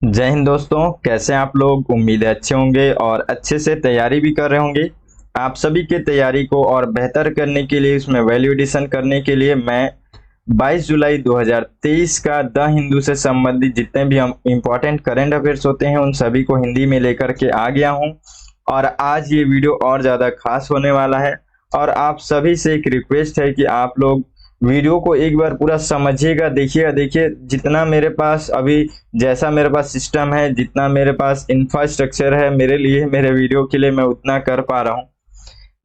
जय हिंद दोस्तों, कैसे हैं आप लोग। उम्मीद है अच्छे होंगे और अच्छे से तैयारी भी कर रहे होंगे। आप सभी की तैयारी को और बेहतर करने के लिए, इसमें वैल्यू एडिशन करने के लिए मैं 22 जुलाई 2023 का द हिंदू से संबंधित जितने भी हम इम्पोर्टेंट करंट अफेयर्स होते हैं उन सभी को हिंदी में लेकर के आ गया हूं। और आज ये वीडियो और ज़्यादा खास होने वाला है। और आप सभी से एक रिक्वेस्ट है कि आप लोग वीडियो को एक बार पूरा समझिएगा, देखिएगा। देखिए, जितना मेरे पास अभी, जैसा मेरे पास सिस्टम है, जितना मेरे पास इंफ्रास्ट्रक्चर है मेरे लिए, मेरे वीडियो के लिए, मैं उतना कर पा रहा हूँ।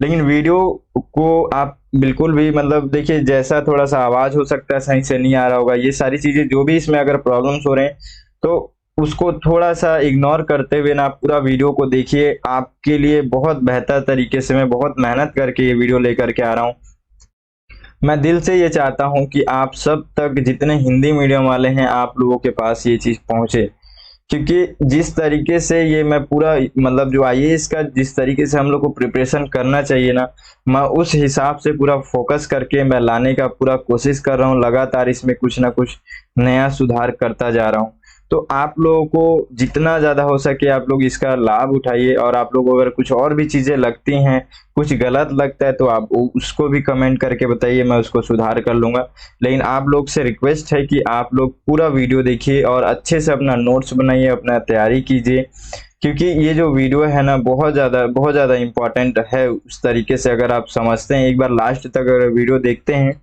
लेकिन वीडियो को आप बिल्कुल भी मतलब देखिए, जैसा थोड़ा सा आवाज हो सकता है सही से नहीं आ रहा होगा, ये सारी चीजें जो भी इसमें अगर प्रॉब्लम्स हो रहे हैं तो उसको थोड़ा सा इग्नोर करते हुए ना आप पूरा वीडियो को देखिए। आपके लिए बहुत बेहतर तरीके से मैं बहुत मेहनत करके ये वीडियो लेकर के आ रहा हूँ। मैं दिल से ये चाहता हूँ कि आप सब तक, जितने हिंदी मीडियम वाले हैं, आप लोगों के पास ये चीज पहुंचे। क्योंकि जिस तरीके से ये मैं पूरा मतलब जो आईएएस का जिस तरीके से हम लोग को प्रिपरेशन करना चाहिए ना, मैं उस हिसाब से पूरा फोकस करके मैं लाने का पूरा कोशिश कर रहा हूँ। लगातार इसमें कुछ ना कुछ नया सुधार करता जा रहा हूँ। तो आप लोगों को जितना ज्यादा हो सके आप लोग इसका लाभ उठाइए। और आप लोगों को अगर कुछ और भी चीजें लगती हैं, कुछ गलत लगता है, तो आप उसको भी कमेंट करके बताइए, मैं उसको सुधार कर लूंगा। लेकिन आप लोग से रिक्वेस्ट है कि आप लोग पूरा वीडियो देखिए और अच्छे से अपना नोट्स बनाइए, अपना तैयारी कीजिए। क्योंकि ये जो वीडियो है ना, बहुत ज़्यादा इम्पोर्टेंट है। उस तरीके से अगर आप समझते हैं, एक बार लास्ट तक अगर वीडियो देखते हैं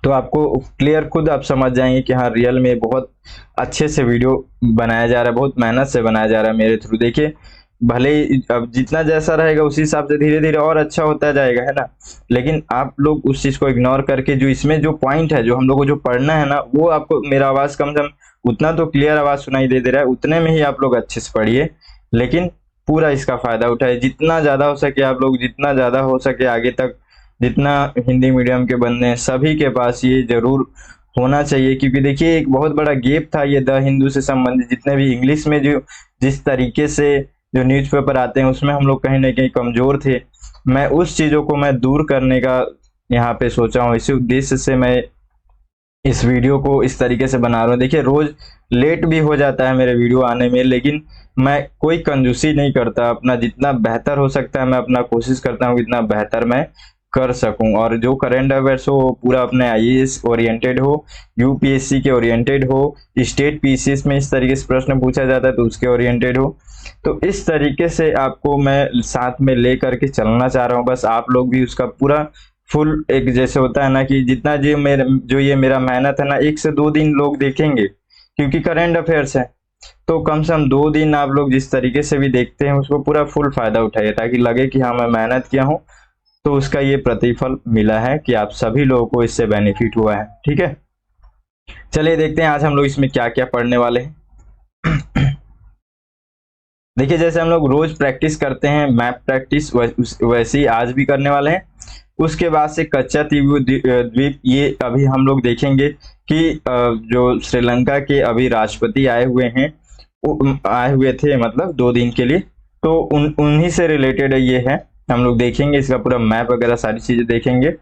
तो आपको क्लियर खुद आप समझ जाएंगे कि हाँ, रियल में बहुत अच्छे से वीडियो बनाया जा रहा है, बहुत मेहनत से बनाया जा रहा है मेरे थ्रू। देखिए, भले ही अब जितना जैसा रहेगा उसी हिसाब से धीरे धीरे और अच्छा होता जाएगा, है ना। लेकिन आप लोग उस चीज को इग्नोर करके, जो इसमें जो पॉइंट है, जो हम लोग को जो पढ़ना है ना, वो आपको मेरा आवाज कम से कम उतना तो क्लियर आवाज सुनाई दे रहा है, उतने में ही आप लोग अच्छे से पढ़िए। लेकिन पूरा इसका फायदा उठाए, जितना ज्यादा हो सके आप लोग, जितना ज्यादा हो सके आगे तक, जितना हिंदी मीडियम के बंदे हैं सभी के पास ये जरूर होना चाहिए। क्योंकि देखिए, एक बहुत बड़ा गैप था ये द हिंदू से संबंधित, जितने भी इंग्लिश में जो जिस तरीके से जो न्यूज़पेपर आते हैं उसमें हम लोग कहीं ना कहीं कमजोर थे। मैं उस चीजों को मैं दूर करने का यहाँ पे सोचा हूँ। इसी उद्देश्य से मैं इस वीडियो को इस तरीके से बना रहा हूँ। देखिए, रोज लेट भी हो जाता है मेरे वीडियो आने में, लेकिन मैं कोई कंजूसी नहीं करता। अपना जितना बेहतर हो सकता है मैं अपना कोशिश करता हूँ कितना बेहतर मैं कर सकूं। और जो करंट अफेयर्स हो पूरा अपने आईएएस ओरिएंटेड हो, यूपीएससी के ओरिएंटेड हो, स्टेट पीसीएस में इस तरीके से प्रश्न पूछा जाता है तो उसके ओरिएंटेड हो। तो इस तरीके से आपको मैं साथ में ले करके चलना चाह रहा हूँ। बस आप लोग भी उसका पूरा फुल, एक जैसे होता है ना कि जितना जो ये मेरा मेहनत है ना, 1 से 2 दिन लोग देखेंगे, क्योंकि करंट अफेयर्स है। तो कम से कम 2 दिन आप लोग जिस तरीके से भी देखते हैं उसको पूरा फुल फायदा उठाइए, ताकि लगे कि हाँ, मैं मेहनत किया हूँ तो उसका ये प्रतिफल मिला है, कि आप सभी लोगों को इससे बेनिफिट हुआ है। ठीक है, चलिए देखते हैं आज हम लोग इसमें क्या क्या पढ़ने वाले हैं। देखिए, जैसे हम लोग रोज प्रैक्टिस करते हैं मैप प्रैक्टिस, वैसे ही आज भी करने वाले हैं। उसके बाद से कच्चा द्वीप, ये अभी हम लोग देखेंगे कि जो श्रीलंका के अभी राष्ट्रपति आए हुए हैं, आए हुए थे मतलब 2 दिन के लिए, तो उन्हीं से रिलेटेड ये है। हम लोग देखेंगे इसका पूरा मैप वगैरह सारी चीजें देखेंगे।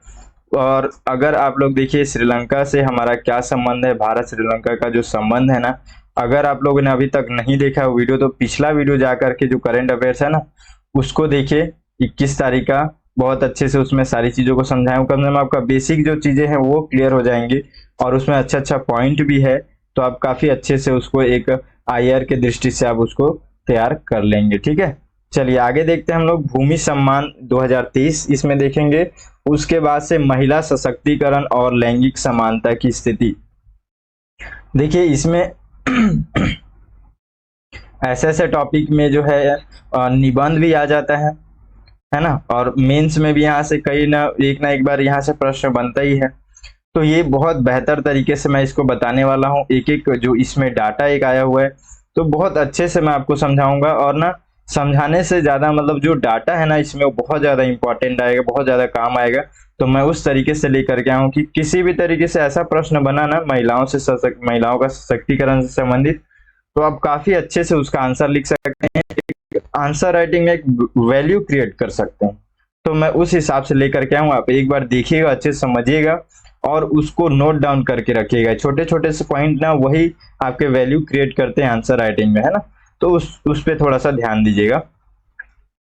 और अगर आप लोग देखिए, श्रीलंका से हमारा क्या संबंध है, भारत श्रीलंका का जो संबंध है ना, अगर आप लोगों ने अभी तक नहीं देखा वीडियो तो पिछला वीडियो जाकर के जो करंट अफेयर्स है ना उसको देखिए। 21 तारीख का बहुत अच्छे से उसमें सारी चीजों को समझाया हूँ। कम से कम आपका बेसिक जो चीजें हैं वो क्लियर हो जाएंगी, और उसमें अच्छा अच्छा पॉइंट भी है, तो आप काफी अच्छे से उसको एक आईआर के दृष्टि से आप उसको तैयार कर लेंगे। ठीक है, चलिए आगे देखते हैं हम लोग। भूमि सम्मान 2023 इसमें देखेंगे। उसके बाद से महिला सशक्तिकरण और लैंगिक समानता की स्थिति। देखिए, इसमें ऐसे ऐसे टॉपिक में जो है निबंध भी आ जाता है ना। और मेंस में भी यहाँ से कई ना एक बार यहाँ से प्रश्न बनता ही है। तो ये बहुत बेहतर तरीके से मैं इसको बताने वाला हूँ। एक एक जो इसमें डाटा एक आया हुआ है, तो बहुत अच्छे से मैं आपको समझाऊंगा। और ना, समझाने से ज्यादा मतलब जो डाटा है ना इसमें वो बहुत ज्यादा इंपॉर्टेंट आएगा, बहुत ज्यादा काम आएगा। तो मैं उस तरीके से लेकर के आऊँ कि किसी भी तरीके से ऐसा प्रश्न बना ना महिलाओं का सशक्तिकरण से संबंधित, तो आप काफी अच्छे से उसका आंसर लिख सकते हैं। आंसर राइटिंग में एक वैल्यू क्रिएट कर सकते हैं। तो मैं उस हिसाब से लेकर के आऊँ, आप एक बार देखिएगा, अच्छे से समझिएगा। और उसको नोट डाउन करके रखिएगा। छोटे छोटे से पॉइंट ना वही आपके वैल्यू क्रिएट करते हैं आंसर राइटिंग में, है ना। तो उस पे थोड़ा सा ध्यान दीजिएगा।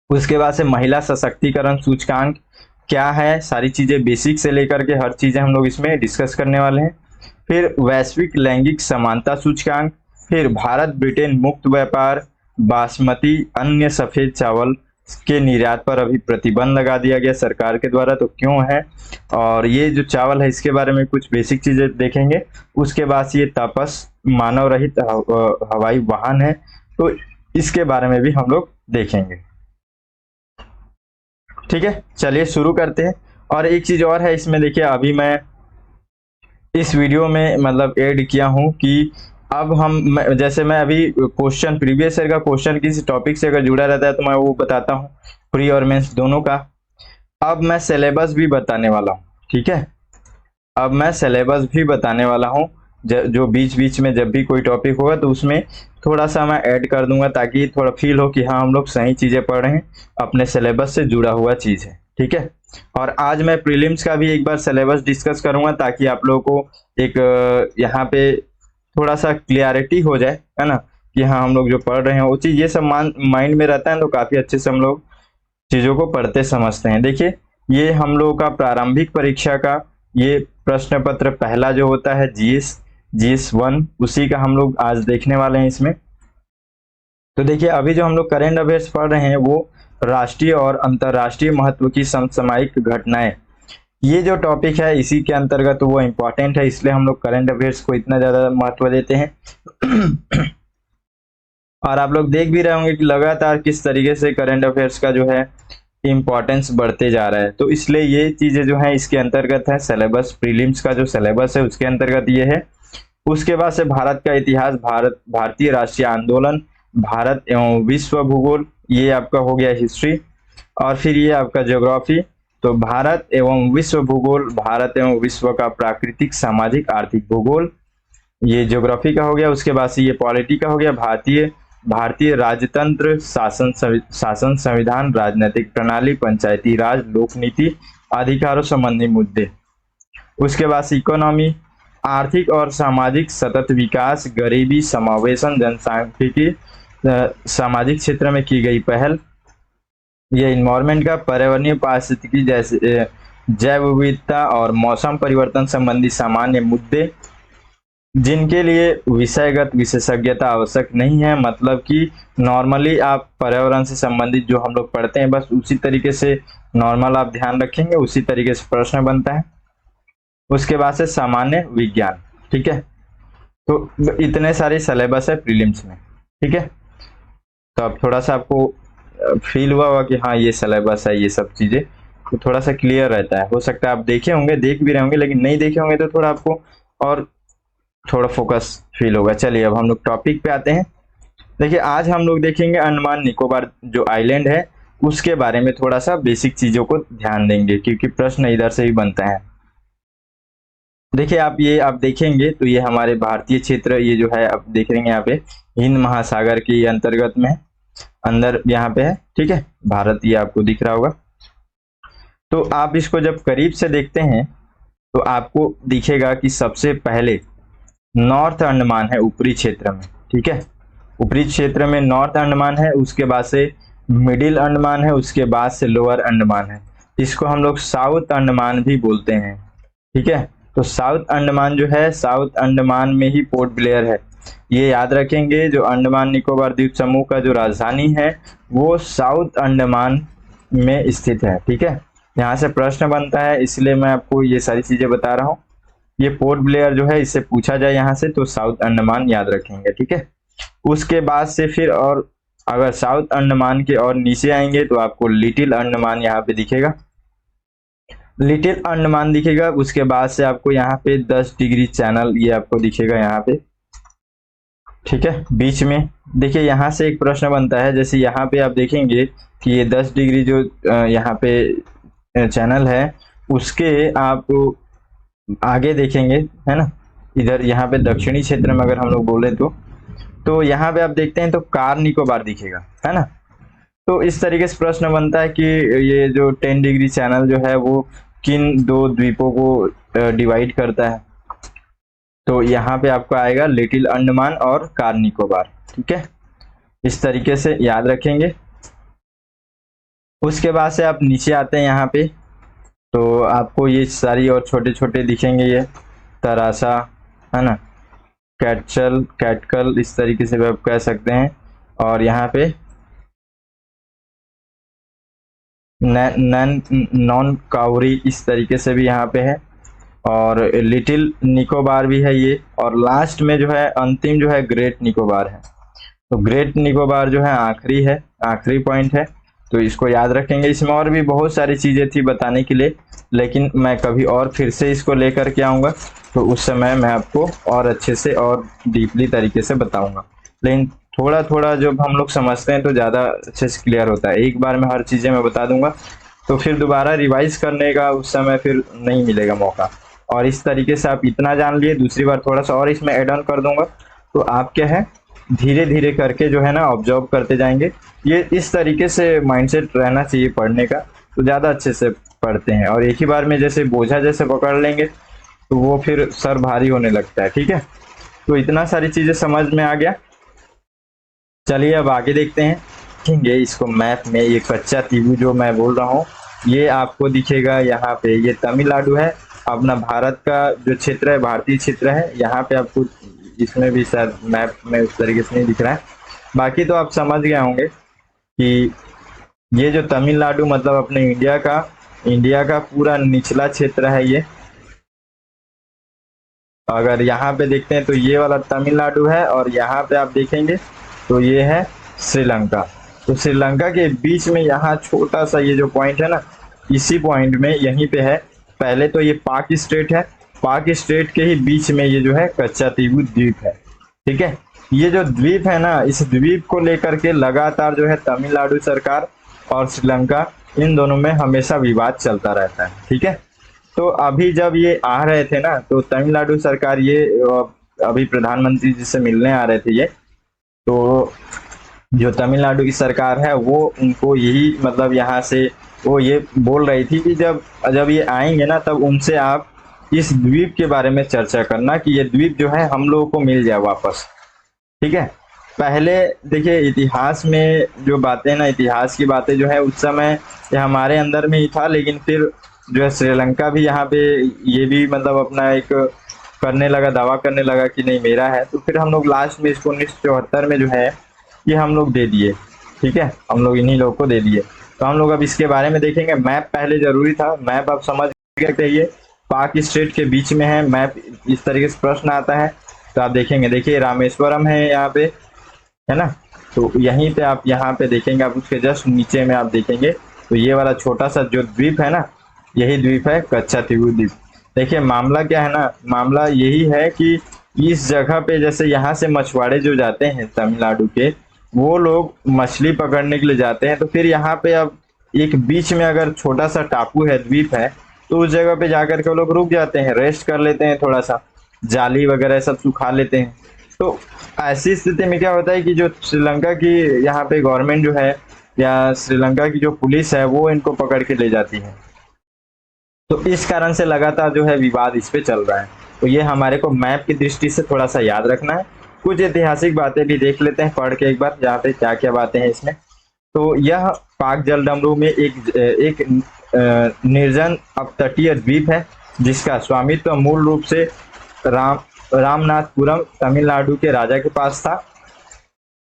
उसके बाद से महिला सशक्तिकरण सूचकांक क्या है, सारी चीजें बेसिक से लेकर के हर चीजें हम लोग इसमें डिस्कस करने वाले हैं। फिर वैश्विक लैंगिक समानता सूचकांक, फिर भारत ब्रिटेन मुक्त व्यापार, बासमती अन्य सफेद चावल के निर्यात पर अभी प्रतिबंध लगा दिया गया सरकार के द्वारा, तो क्यों है, और ये जो चावल है इसके बारे में कुछ बेसिक चीजें देखेंगे। उसके बाद ये तापस मानव रहित हवाई वाहन है, तो इसके बारे में भी हम लोग देखेंगे। ठीक है, चलिए शुरू करते हैं। और एक चीज और है इसमें, देखिए अभी मैं इस वीडियो में मतलब ऐड किया हूं कि अब जैसे मैं अभी क्वेश्चन प्रीवियस ईयर का क्वेश्चन किसी टॉपिक से अगर जुड़ा रहता है तो मैं वो बताता हूँ, प्री और मेंस दोनों का। अब मैं सिलेबस भी बताने वाला हूँ, ठीक है। अब मैं सिलेबस भी बताने वाला हूँ, जो बीच बीच में जब भी कोई टॉपिक होगा तो उसमें थोड़ा सा मैं ऐड कर दूंगा, ताकि थोड़ा फील हो कि हाँ हम लोग सही चीजें पढ़ रहे हैं, अपने सिलेबस से जुड़ा हुआ चीज है, ठीक है। और आज मैं प्रीलिम्स का भी एक बार सिलेबस डिस्कस करूंगा, ताकि आप लोगों को एक यहाँ पे थोड़ा सा क्लियरिटी हो जाए, है ना, कि हाँ हम लोग जो पढ़ रहे हैं वो चीज ये सब माइंड में रहता है, तो काफी अच्छे से हम लोग चीजों को पढ़ते समझते हैं। देखिए ये हम लोगों का प्रारंभिक परीक्षा का ये प्रश्न पत्र पहला जो होता है जीएस 1, उसी का हम लोग आज देखने वाले हैं इसमें। तो देखिए अभी जो हम लोग करेंट अफेयर्स पढ़ रहे हैं वो राष्ट्रीय और अंतर्राष्ट्रीय महत्व की समसामयिक घटनाएं, ये जो टॉपिक है इसी के अंतर्गत वो इम्पोर्टेंट है, इसलिए हम लोग करंट अफेयर्स को इतना ज्यादा महत्व देते हैं। और आप लोग देख भी रहे होंगे कि लगातार किस तरीके से करंट अफेयर्स का जो है इम्पोर्टेंस बढ़ते जा रहा है, तो इसलिए ये चीजें जो है इसके अंतर्गत है। सिलेबस प्रीलिम्स का जो सिलेबस है उसके अंतर्गत ये है। उसके बाद से भारत का इतिहास, भारतीय राष्ट्रीय आंदोलन, भारत एवं विश्व भूगोल, ये आपका हो गया हिस्ट्री। और फिर ये आपका ज्योग्राफी, तो भारत एवं विश्व भूगोल, भारत एवं विश्व का प्राकृतिक सामाजिक आर्थिक भूगोल, ये ज्योग्राफी का हो गया। उसके बाद से ये पॉलिटी का हो गया, भारतीय राजतंत्र, शासन संविधान, राजनीतिक प्रणाली, पंचायती राज, लोक नीति, अधिकारों संबंधी मुद्दे। उसके बाद से इकोनॉमी, आर्थिक और सामाजिक सतत विकास, गरीबी समावेशन, जनसांख्यिकी, सामाजिक क्षेत्र में की गई पहल, ये इन्वायरमेंट का, पर्यावरणीय पारिस्थितिकी जैसे जैव विविधता और मौसम परिवर्तन संबंधी सामान्य मुद्दे, जिनके लिए विषयगत विशेषज्ञता आवश्यक नहीं है, मतलब कि नॉर्मली आप पर्यावरण से संबंधित जो हम लोग पढ़ते हैं बस उसी तरीके से नॉर्मल आप ध्यान रखेंगे, उसी तरीके से प्रश्न बनता है। उसके बाद से सामान्य विज्ञान, ठीक है। तो इतने सारे सिलेबस है प्रीलिम्स में, ठीक है। तो अब थोड़ा सा आपको फील हुआ होगा कि हाँ ये सिलेबस है, ये सब चीजें तो थोड़ा सा क्लियर रहता है। हो सकता है आप देखे होंगे, देख भी रहे होंगे, लेकिन नहीं देखे होंगे तो थोड़ा आपको और थोड़ा फोकस फील होगा। चलिए अब हम लोग टॉपिक पे आते हैं। देखिए आज हम लोग देखेंगे अंडमान निकोबार जो आइलैंड है उसके बारे में, थोड़ा सा बेसिक चीजों को ध्यान देंगे, क्योंकि प्रश्न इधर से भी बनता है। देखिए आप देखेंगे तो ये हमारे भारतीय क्षेत्र, ये जो है आप देख रहे हैं यहाँ पे हिंद महासागर के अंतर्गत में है, अंदर यहाँ पे है, ठीक है। भारत ये आपको दिख रहा होगा। तो आप इसको जब करीब से देखते हैं तो आपको दिखेगा कि सबसे पहले नॉर्थ अंडमान है ऊपरी क्षेत्र में, ठीक है। ऊपरी क्षेत्र में नॉर्थ अंडमान है, उसके बाद से मिडिल अंडमान है, उसके बाद से लोअर अंडमान है। इसको हम लोग साउथ अंडमान भी बोलते हैं, ठीक है। तो साउथ अंडमान जो है, साउथ अंडमान में ही पोर्ट ब्लेयर है, ये याद रखेंगे। जो अंडमान निकोबार द्वीप समूह का जो राजधानी है वो साउथ अंडमान में स्थित है, ठीक है। यहाँ से प्रश्न बनता है, इसलिए मैं आपको ये सारी चीजें बता रहा हूँ। ये पोर्ट ब्लेयर जो है इससे पूछा जाए यहाँ से तो साउथ अंडमान याद रखेंगे, ठीक है। उसके बाद से फिर और अगर साउथ अंडमान के और नीचे आएंगे तो आपको लिटिल अंडमान यहाँ पे दिखेगा, लिटिल अंडमान दिखेगा। उसके बाद से आपको यहाँ पे 10 डिग्री चैनल ये आपको दिखेगा यहाँ पे, ठीक है। बीच में देखिए यहाँ से एक प्रश्न बनता है, जैसे यहाँ पे आप देखेंगे कि ये 10 डिग्री जो यहाँ पे चैनल है उसके आप आगे देखेंगे, है ना, इधर यहाँ पे दक्षिणी क्षेत्र में अगर हम लोग बोले तो यहाँ पे आप देखते हैं तो कार निकोबार दिखेगा, है ना। तो इस तरीके से प्रश्न बनता है कि ये जो 10 डिग्री चैनल जो है वो किन दो द्वीपों को डिवाइड करता है? तो यहाँ पे आपको आएगा लिटिल अंडमान और कार निकोबार। ठीक है, इस तरीके से याद रखेंगे। उसके बाद से आप नीचे आते हैं यहाँ पे, तो आपको ये सारी और छोटे छोटे दिखेंगे, ये तरासा है ना, कैटचल, कैटकल, इस तरीके से भी आप कह सकते हैं। और यहाँ पे नॉन काउरी, इस तरीके से भी यहाँ पे है। और लिटिल निकोबार भी है ये। और लास्ट में जो है अंतिम जो है ग्रेट निकोबार है। तो ग्रेट निकोबार जो है आखिरी है, आखिरी पॉइंट है, तो इसको याद रखेंगे। इसमें और भी बहुत सारी चीजें थी बताने के लिए, लेकिन मैं कभी और फिर से इसको लेकर के आऊँगा, तो उस समय मैं आपको और अच्छे से और डीपली तरीके से बताऊंगा। लेकिन थोड़ा थोड़ा जब हम लोग समझते हैं तो ज़्यादा अच्छे से क्लियर होता है। एक बार में हर चीज़ें मैं बता दूंगा तो फिर दोबारा रिवाइज करने का उस समय फिर नहीं मिलेगा मौका। और इस तरीके से आप इतना जान लिए, दूसरी बार थोड़ा सा और इसमें एड ऑन कर दूंगा, तो आप क्या है धीरे धीरे करके जो है ना ऑब्जर्व करते जाएंगे। ये इस तरीके से माइंडसेट रहना चाहिए पढ़ने का, तो ज़्यादा अच्छे से पढ़ते हैं। और एक ही बार में जैसे बोझा जैसे पकड़ लेंगे तो वो फिर सर भारी होने लगता है। ठीक है, तो इतना सारी चीज़ें समझ में आ गया। चलिए अब आगे देखते हैं। देखेंगे इसको मैप में, ये कच्चा तीबू जो मैं बोल रहा हूँ ये आपको दिखेगा यहाँ पे। ये तमिलनाडु है, अपना भारत का जो क्षेत्र है, भारतीय क्षेत्र है। यहाँ पे आपको इसमें भी शायद मैप में उस तरीके से नहीं दिख रहा है, बाकी तो आप समझ गए होंगे कि ये जो तमिलनाडु मतलब अपने इंडिया का पूरा निचला क्षेत्र है ये। अगर यहाँ पे देखते हैं तो ये वाला तमिलनाडु है, और यहाँ पे आप देखेंगे तो ये है श्रीलंका। तो श्रीलंका के बीच में यहाँ छोटा सा ये जो पॉइंट है ना, इसी पॉइंट में यहीं पे है। पहले तो ये पाक स्टेट है, पाक स्टेट के ही बीच में ये जो है कच्चा तीबू द्वीप है। ठीक है, ये जो द्वीप है ना, इस द्वीप को लेकर के लगातार जो है तमिलनाडु सरकार और श्रीलंका, इन दोनों में हमेशा विवाद चलता रहता है। ठीक है, तो अभी जब ये आ रहे थे ना, तो तमिलनाडु सरकार ये अभी प्रधानमंत्री जी से मिलने आ रहे थे ये, तो जो तमिलनाडु की सरकार है वो उनको यही मतलब यहाँ से वो ये बोल रही थी कि जब ये आएंगे ना, तब उनसे आप इस द्वीप के बारे में चर्चा करना कि ये द्वीप जो है हम लोगों को मिल जाए वापस। ठीक है, पहले देखिए इतिहास में जो बातें ना, इतिहास की बातें जो है उस समय ये हमारे अंदर में ही था, लेकिन फिर जो है श्रीलंका भी यहाँ पे ये भी मतलब अपना एक करने लगा, दावा करने लगा कि नहीं मेरा है। तो फिर हम लोग लास्ट में इसको 1974 में जो है ये हम लोग दे दिए। ठीक है, हम लोग इन्हीं लोगों को दे दिए। तो हम लोग अब इसके बारे में देखेंगे। मैप पहले जरूरी था, मैप आप समझ गए, ये पाक स्टेट के बीच में है मैप। इस तरीके से प्रश्न आता है तो आप देखेंगे, देखिए रामेश्वरम है यहाँ पे, है ना, तो यहीं पे आप यहाँ पे देखेंगे, आप उसके जस्ट नीचे में आप देखेंगे तो ये वाला छोटा सा जो द्वीप है ना, यही द्वीप है कच्चा तीबू द्वीप। देखिए मामला क्या है ना, मामला यही है कि इस जगह पे जैसे यहाँ से मछुआरे जो जाते हैं तमिलनाडु के, वो लोग मछली पकड़ने के लिए जाते हैं, तो फिर यहाँ पे अब एक बीच में अगर छोटा सा टापू है, द्वीप है, तो उस जगह पे जाकर के वो लोग रुक जाते हैं, रेस्ट कर लेते हैं, थोड़ा सा जाली वगैरह सब सुखा लेते हैं। तो ऐसी स्थिति में क्या होता है कि जो श्रीलंका की यहाँ पे गवर्नमेंट जो है या श्रीलंका की जो पुलिस है वो इनको पकड़ के ले जाती है। तो इस कारण से लगातार जो है विवाद इस पे चल रहा है। तो ये हमारे को मैप की दृष्टि से थोड़ा सा याद रखना है। कुछ ऐतिहासिक बातें भी देख लेते हैं पढ़ के एक बार, जहाँ पे क्या क्या बातें हैं इसमें। तो यह पाक जलडमरू में एक निर्जन अपतटीय द्वीप है, जिसका स्वामित्व मूल रूप से रामनाथपुरम तमिलनाडु के राजा के पास था।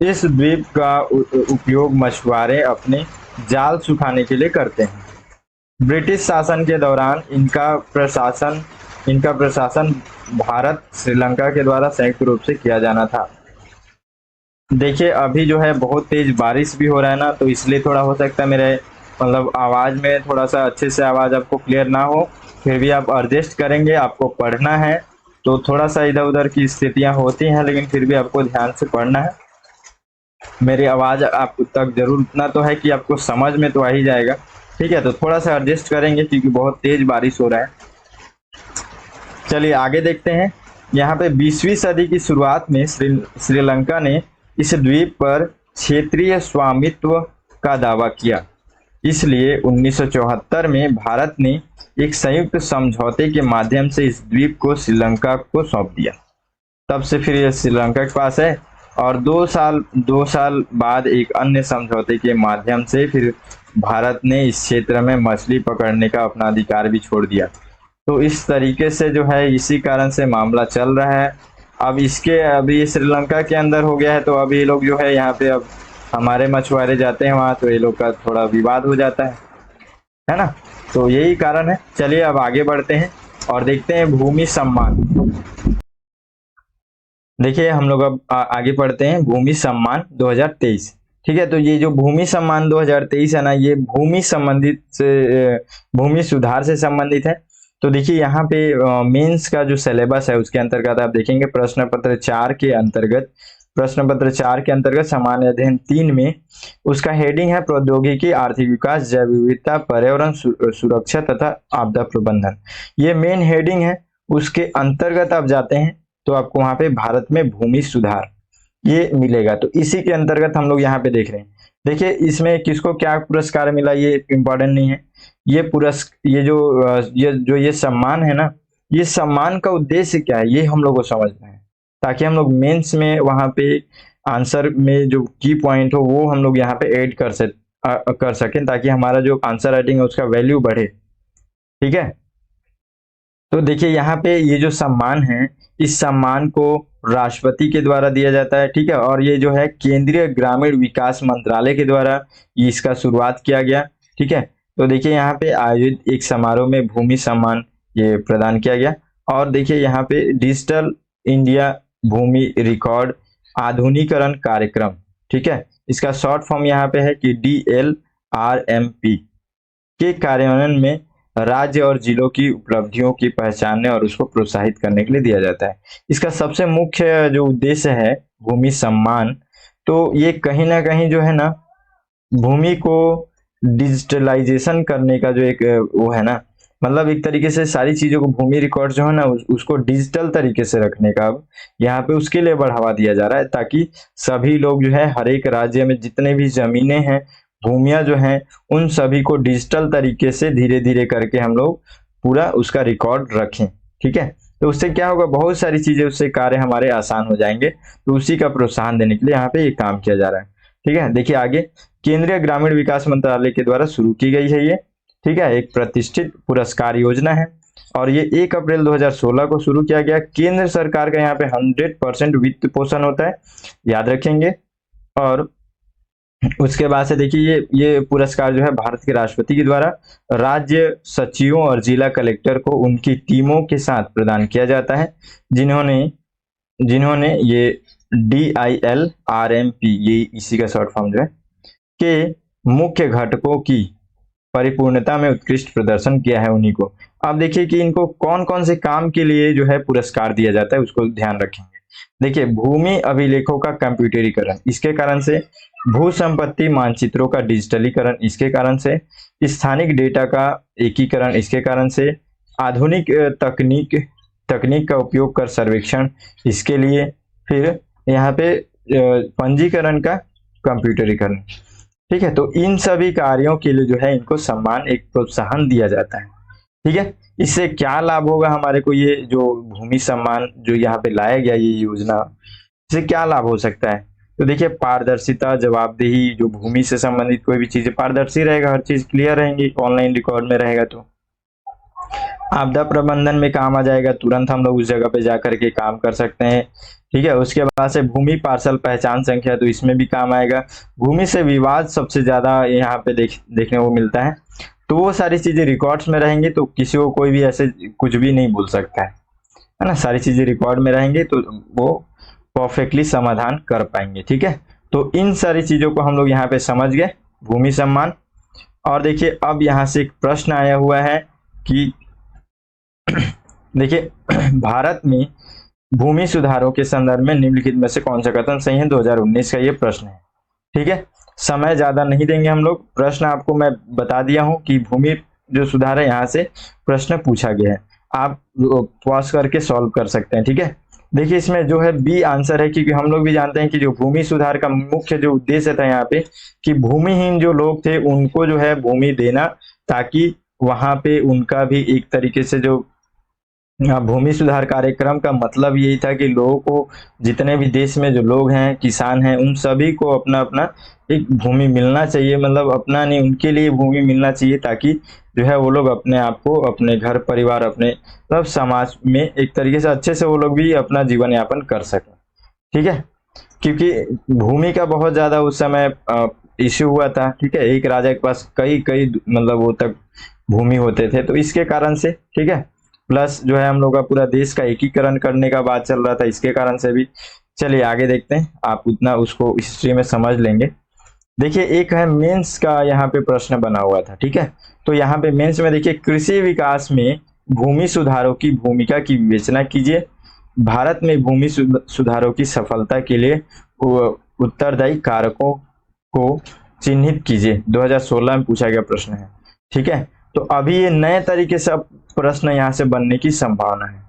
इस द्वीप का उपयोग मछुआरे अपने जाल सुखाने के लिए करते हैं। ब्रिटिश शासन के दौरान इनका प्रशासन भारत श्रीलंका के द्वारा संयुक्त रूप से किया जाना था। देखिए अभी जो है बहुत तेज बारिश भी हो रहा है ना, तो इसलिए थोड़ा हो सकता है मेरे मतलब आवाज़ में थोड़ा सा अच्छे से आवाज़ आपको क्लियर ना हो, फिर भी आप एडजस्ट करेंगे। आपको पढ़ना है तो थोड़ा सा इधर उधर की स्थितियां होती हैं, लेकिन फिर भी आपको ध्यान से पढ़ना है। मेरी आवाज़ आप तक जरूर इतना तो है कि आपको समझ में तो आ ही जाएगा। ठीक है, तो थोड़ा सा एडजस्ट करेंगे क्योंकि बहुत तेज बारिश हो रहा है। चलिए आगे देखते हैं। यहाँ पे 20वीं सदी की शुरुआत में श्रीलंका ने इस द्वीप पर क्षेत्रीय स्वामित्व का दावा किया। इसलिए 1974 में भारत ने एक संयुक्त समझौते के माध्यम से इस द्वीप को श्रीलंका को सौंप दिया। तब से फिर ये श्रीलंका के पास है, और 2 साल बाद एक अन्य समझौते के माध्यम से फिर भारत ने इस क्षेत्र में मछली पकड़ने का अपना अधिकार भी छोड़ दिया। तो इस तरीके से जो है, इसी कारण से मामला चल रहा है। अब अभी ये श्रीलंका के अंदर हो गया है, तो अभी ये लोग जो है यहाँ पे, अब हमारे मछुआरे जाते हैं वहाँ, तो ये लोग का थोड़ा विवाद हो जाता है ना। तो यही कारण है। चलिए अब आगे बढ़ते हैं और देखते हैं भूमि सम्मान। देखिए हम लोग अब आगे पढ़ते हैं भूमि सम्मान 2023। ठीक है, तो ये जो भूमि सम्मान 2023 है ना, ये भूमि सुधार से संबंधित है। तो देखिए यहाँ पे मेंस का जो सिलेबस है उसके अंतर्गत आप देखेंगे प्रश्न पत्र 4 के अंतर्गत सामान्य अध्ययन 3 में उसका हेडिंग है प्रौद्योगिकी, आर्थिक विकास, जैव विविधता, पर्यावरण सुरक्षा तथा आपदा प्रबंधन। ये मेन हेडिंग है। उसके अंतर्गत आप जाते हैं तो आपको वहां पे भारत में भूमि सुधार ये मिलेगा। तो इसी के अंतर्गत हम लोग यहाँ पे देख रहे हैं। देखिए इसमें किसको क्या पुरस्कार मिला ये इम्पोर्टेंट नहीं है। ये सम्मान है ना, ये सम्मान का उद्देश्य क्या है ये हम लोग को समझना है, ताकि हम लोग मेंस में वहां पे आंसर में जो की पॉइंट हो वो हम लोग यहाँ पे ऐड कर सकें, ताकि हमारा जो आंसर राइटिंग है उसका वैल्यू बढ़े। ठीक है, तो देखिए यहाँ पे ये जो सम्मान है, इस सम्मान को राष्ट्रपति के द्वारा दिया जाता है। ठीक है, और ये जो है केंद्रीय ग्रामीण विकास मंत्रालय के द्वारा इसका शुरुआत किया गया। ठीक है, तो देखिए यहाँ पे आयोजित एक समारोह में भूमि सम्मान ये प्रदान किया गया। और देखिए यहाँ पे डिजिटल इंडिया भूमि रिकॉर्ड आधुनिकीकरण कार्यक्रम, ठीक है, इसका शॉर्ट फॉर्म यहाँ पे है कि DLRMP के कार्यान्वयन में राज्य और जिलों की उपलब्धियों की पहचानने और उसको प्रोत्साहित करने के लिए दिया जाता है। इसका सबसे मुख्य जो उद्देश्य है भूमि सम्मान, तो ये कहीं ना कहीं जो है ना, भूमि को डिजिटलाइजेशन करने का जो एक वो है ना, मतलब एक तरीके से सारी चीजों को, भूमि रिकॉर्ड जो है ना उसको डिजिटल तरीके से रखने का अब यहाँ पे उसके लिए बढ़ावा दिया जा रहा है, ताकि सभी लोग जो है हर एक राज्य में जितने भी जमीनें हैं, भूमियां जो हैं, उन सभी को डिजिटल तरीके से धीरे धीरे करके हम लोग पूरा उसका रिकॉर्ड रखें। ठीक है, तो उससे क्या होगा, बहुत सारी चीजें, उससे कार्य हमारे आसान हो जाएंगे। तो उसी का प्रोत्साहन देने के लिए यहाँ पे ये काम किया जा रहा है। ठीक है, देखिए आगे केंद्रीय ग्रामीण विकास मंत्रालय के द्वारा शुरू की गई है ये। ठीक है, एक प्रतिष्ठित पुरस्कार योजना है और ये 1 अप्रैल 2016 को शुरू किया गया। केंद्र सरकार का यहाँ पे 100% वित्त पोषण होता है, याद रखेंगे। और उसके बाद से देखिए ये पुरस्कार जो है भारत के राष्ट्रपति के द्वारा राज्य सचिवों और जिला कलेक्टर को उनकी टीमों के साथ प्रदान किया जाता है, जिन्होंने ये DILRMP, ये इसी का शॉर्ट फॉर्म जो है, के मुख्य घटकों की परिपूर्णता में उत्कृष्ट प्रदर्शन किया है उन्हीं को। अब देखिए कि इनको कौन कौन से काम के लिए जो है पुरस्कार दिया जाता है उसको ध्यान रखेंगे। देखिए भूमि अभिलेखों का कंप्यूटरीकरण, इसके कारण से भू संपत्ति मानचित्रों का डिजिटलीकरण, इसके कारण से स्थानिक डेटा का एकीकरण, इसके कारण से आधुनिक तकनीक का उपयोग कर सर्वेक्षण, इसके लिए फिर यहाँ पे पंजीकरण का कंप्यूटरीकरण। ठीक है, तो इन सभी कार्यों के लिए जो है इनको सम्मान, एक प्रोत्साहन दिया जाता है। ठीक है, इससे क्या लाभ होगा हमारे को, ये जो भूमि सम्मान जो यहाँ पे लाया गया ये योजना, इससे क्या लाभ हो सकता है। तो देखिए पारदर्शिता, जवाबदेही, जो भूमि से संबंधित कोई भी चीज पारदर्शी रहेगा, हर चीज क्लियर रहेंगी, ऑनलाइन रिकॉर्ड में रहेगा। तो आपदा प्रबंधन में काम आ जाएगा, तुरंत हम लोग उस जगह पे जाकर के काम कर सकते हैं। ठीक है, उसके बाद से भूमि पार्सल पहचान संख्या, तो इसमें भी काम आएगा। भूमि से विवाद सबसे ज्यादा यहाँ पे देखने को मिलता है, तो वो सारी चीजें रिकॉर्ड्स में रहेंगी, तो किसी को कोई भी ऐसे कुछ भी नहीं बोल सकता है ना। सारी चीजें रिकॉर्ड में रहेंगी तो वो परफेक्टली समाधान कर पाएंगे। ठीक है, तो इन सारी चीजों को हम लोग यहाँ पे समझ गए, भूमि सम्मान। और देखिए अब यहाँ से एक प्रश्न आया हुआ है कि देखिए भारत में भूमि सुधारों के संदर्भ में निम्नलिखित में से कौन सा कथन सही है, 2019 का ये प्रश्न है। ठीक है, समय ज्यादा नहीं देंगे हम लोग, प्रश्न आपको मैं बता दिया हूं कि भूमि जो सुधार है यहाँ से प्रश्न पूछा गया है, आप पॉज करके सॉल्व कर सकते हैं। ठीक है, देखिए इसमें जो है बी आंसर है, क्योंकि हम लोग भी जानते हैं कि जो भूमि सुधार का मुख्य जो उद्देश्य था यहाँ पे कि भूमिहीन जो लोग थे उनको जो है भूमि देना, ताकि वहां पे उनका भी एक तरीके से जो भूमि सुधार कार्यक्रम का मतलब यही था कि लोगों को, जितने भी देश में जो लोग हैं, किसान हैं, उन सभी को अपना अपना एक भूमि मिलना चाहिए, मतलब अपना नहीं, उनके लिए भूमि मिलना चाहिए, ताकि जो है वो लोग अपने आप को, अपने घर परिवार, अपने मतलब समाज में एक तरीके से अच्छे से वो लोग भी अपना जीवन यापन कर सकें। ठीक है, क्योंकि भूमि का बहुत ज्यादा उस समय इश्यू हुआ था। ठीक है, एक राजा के पास कई कई मतलब वो तक भूमि होते थे, तो इसके कारण से, ठीक है, प्लस जो है हम लोग का पूरा देश का एकीकरण करने का बात चल रहा था, इसके कारण से भी। चलिए आगे देखते हैं, आप उतना उसको हिस्ट्री में समझ लेंगे। देखिए एक है मेंस का यहाँ पे प्रश्न बना हुआ था। ठीक है, तो यहाँ पे मेंस में देखिए, कृषि विकास में भूमि सुधारों की भूमिका की विवेचना कीजिए। भारत में भूमि सुधारों की सफलता के लिए उत्तरदायी कारकों को चिन्हित कीजिए। 2016 में पूछा गया प्रश्न है। ठीक है, तो अभी ये नए तरीके से प्रश्न यहाँ से बनने की संभावना है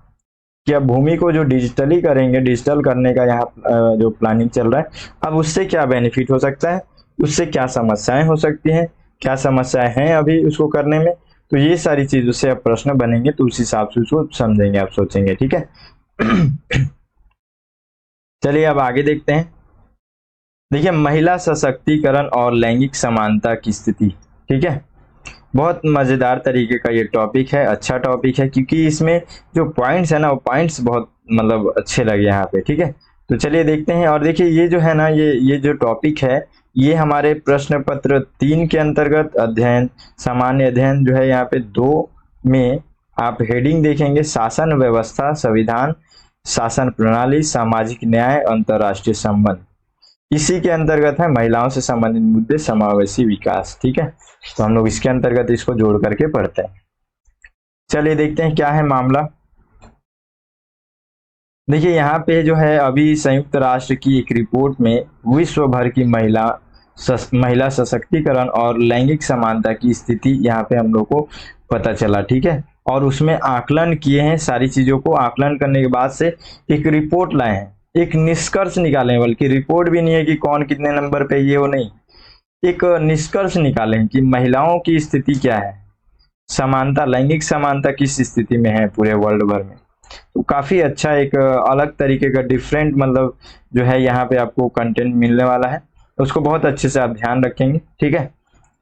कि अब भूमि को जो डिजिटली करेंगे, डिजिटल करने का यहाँ जो प्लानिंग चल रहा है, अब उससे क्या बेनिफिट हो सकता है, उससे क्या समस्याएं हो सकती हैं, क्या समस्याएं हैं अभी उसको करने में, तो ये सारी चीजों से अब प्रश्न बनेंगे, तो उस हिसाब से उसको समझेंगे, आप सोचेंगे। ठीक है चलिए अब आगे देखते हैं। देखिए महिला सशक्तिकरण और लैंगिक समानता की स्थिति। ठीक है, बहुत मजेदार तरीके का ये टॉपिक है, अच्छा टॉपिक है, क्योंकि इसमें जो पॉइंट्स है ना, वो पॉइंट्स बहुत मतलब अच्छे लगे यहाँ पे। ठीक है, तो चलिए देखते हैं। और देखिए ये जो है ना, ये जो टॉपिक है, ये हमारे प्रश्न पत्र 3 के अंतर्गत अध्ययन, सामान्य अध्ययन जो है यहाँ पे 2 में आप हेडिंग देखेंगे, शासन व्यवस्था, संविधान, शासन प्रणाली, सामाजिक न्याय, अंतरराष्ट्रीय संबंध। इसी के अंतर्गत है महिलाओं से संबंधित मुद्दे, समावेशी विकास। ठीक है, तो हम लोग इसके अंतर्गत इसको जोड़ करके पढ़ते हैं। चलिए देखते हैं क्या है मामला। देखिए यहाँ पे जो है अभी संयुक्त राष्ट्र की एक रिपोर्ट में विश्व भर की महिला सशक्तिकरण और लैंगिक समानता की स्थिति यहाँ पे हम लोग को पता चला। ठीक है, और उसमें आकलन किए हैं, सारी चीजों को आकलन करने के बाद से एक रिपोर्ट लाए हैं, एक निष्कर्ष निकाले हैं, बल्कि रिपोर्ट भी नहीं है कि कौन कितने नंबर पे, ये वो नहीं, एक निष्कर्ष निकाले हैं कि महिलाओं की स्थिति क्या है, समानता, लैंगिक समानता किस स्थिति में है पूरे वर्ल्ड भर में। तो काफी अच्छा एक अलग तरीके का डिफरेंट मतलब जो है यहाँ पे आपको कंटेंट मिलने वाला है, तो उसको बहुत अच्छे से आप ध्यान रखेंगे। ठीक है,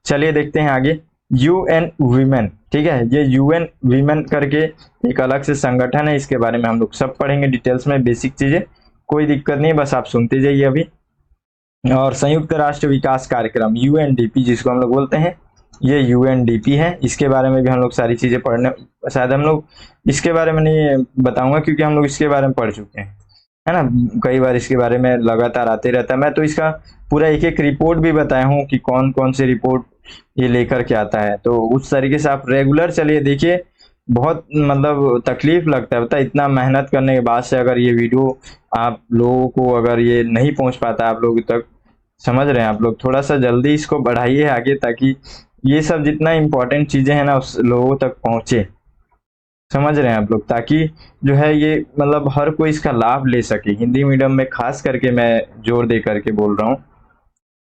चलिए देखते हैं आगे। UN women. ठीक है, ये यूएन वीमेन करके एक अलग से संगठन है, इसके बारे में हम लोग सब पढ़ेंगे डिटेल्स में, बेसिक चीजें, कोई दिक्कत नहीं, बस आप सुनते जाइए अभी। और संयुक्त राष्ट्र विकास कार्यक्रम यूएनडीपी जिसको हम लोग बोलते हैं, ये यूएनडीपी है, इसके बारे में भी हम लोग सारी चीजें पढ़ने, शायद हम लोग इसके बारे में नहीं बताऊंगा क्योंकि हम लोग इसके बारे में पढ़ चुके हैं, है ना, कई बार इसके बारे में लगातार आते रहता है। मैं तो इसका पूरा एक एक रिपोर्ट भी बताया हूँ कि कौन कौन सी रिपोर्ट ये लेकर के आता है, तो उस तरीके से आप रेगुलर चलिए देखिए। बहुत मतलब तकलीफ लगता है, पता है, इतना मेहनत करने के बाद से अगर ये वीडियो आप लोगों को अगर ये नहीं पहुंच पाता आप लोगों तक, समझ रहे हैं आप लोग, थोड़ा सा जल्दी इसको बढ़ाइए आगे, ताकि ये सब जितना इम्पोर्टेंट चीजें हैं ना उस लोगों तक पहुंचे, समझ रहे हैं आप लोग, ताकि जो है ये मतलब हर कोई इसका लाभ ले सके। हिंदी मीडियम में खास करके मैं जोर दे करके बोल रहा हूँ।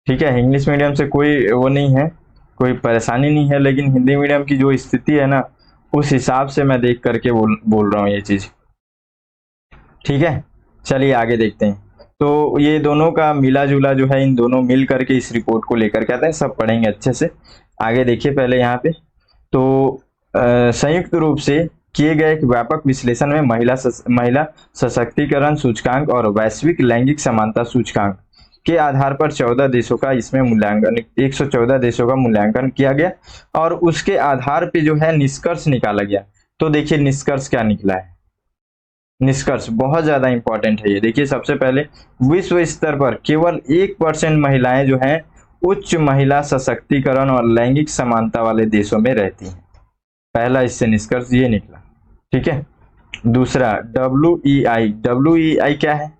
ठीक है, इंग्लिश मीडियम से कोई वो नहीं है, कोई परेशानी नहीं है, लेकिन हिंदी मीडियम की जो स्थिति है ना, उस हिसाब से मैं देख करके बोल रहा हूँ ये चीज। ठीक है, चलिए आगे देखते हैं। तो ये दोनों का मिला जुला जो है, इन दोनों मिल करके इस रिपोर्ट को लेकर के आते हैं, सब पढ़ेंगे अच्छे से। आगे देखिए पहले यहाँ पे, तो संयुक्त रूप से किए गए एक व्यापक विश्लेषण में महिला सशक्तिकरण सूचकांक और वैश्विक लैंगिक समानता सूचकांक के आधार पर 14 देशों का इसमें मूल्यांकन, 114 देशों का मूल्यांकन किया गया और उसके आधार पे जो है निष्कर्ष निकाला गया। तो देखिए निष्कर्ष क्या निकला है, निष्कर्ष बहुत ज्यादा इंपॉर्टेंट है ये। देखिए सबसे पहले विश्व स्तर पर केवल 1% महिलाएं जो हैं उच्च महिला सशक्तिकरण और लैंगिक समानता वाले देशों में रहती हैं। पहला इससे निष्कर्ष ये निकला। ठीक है, दूसरा WEI क्या है,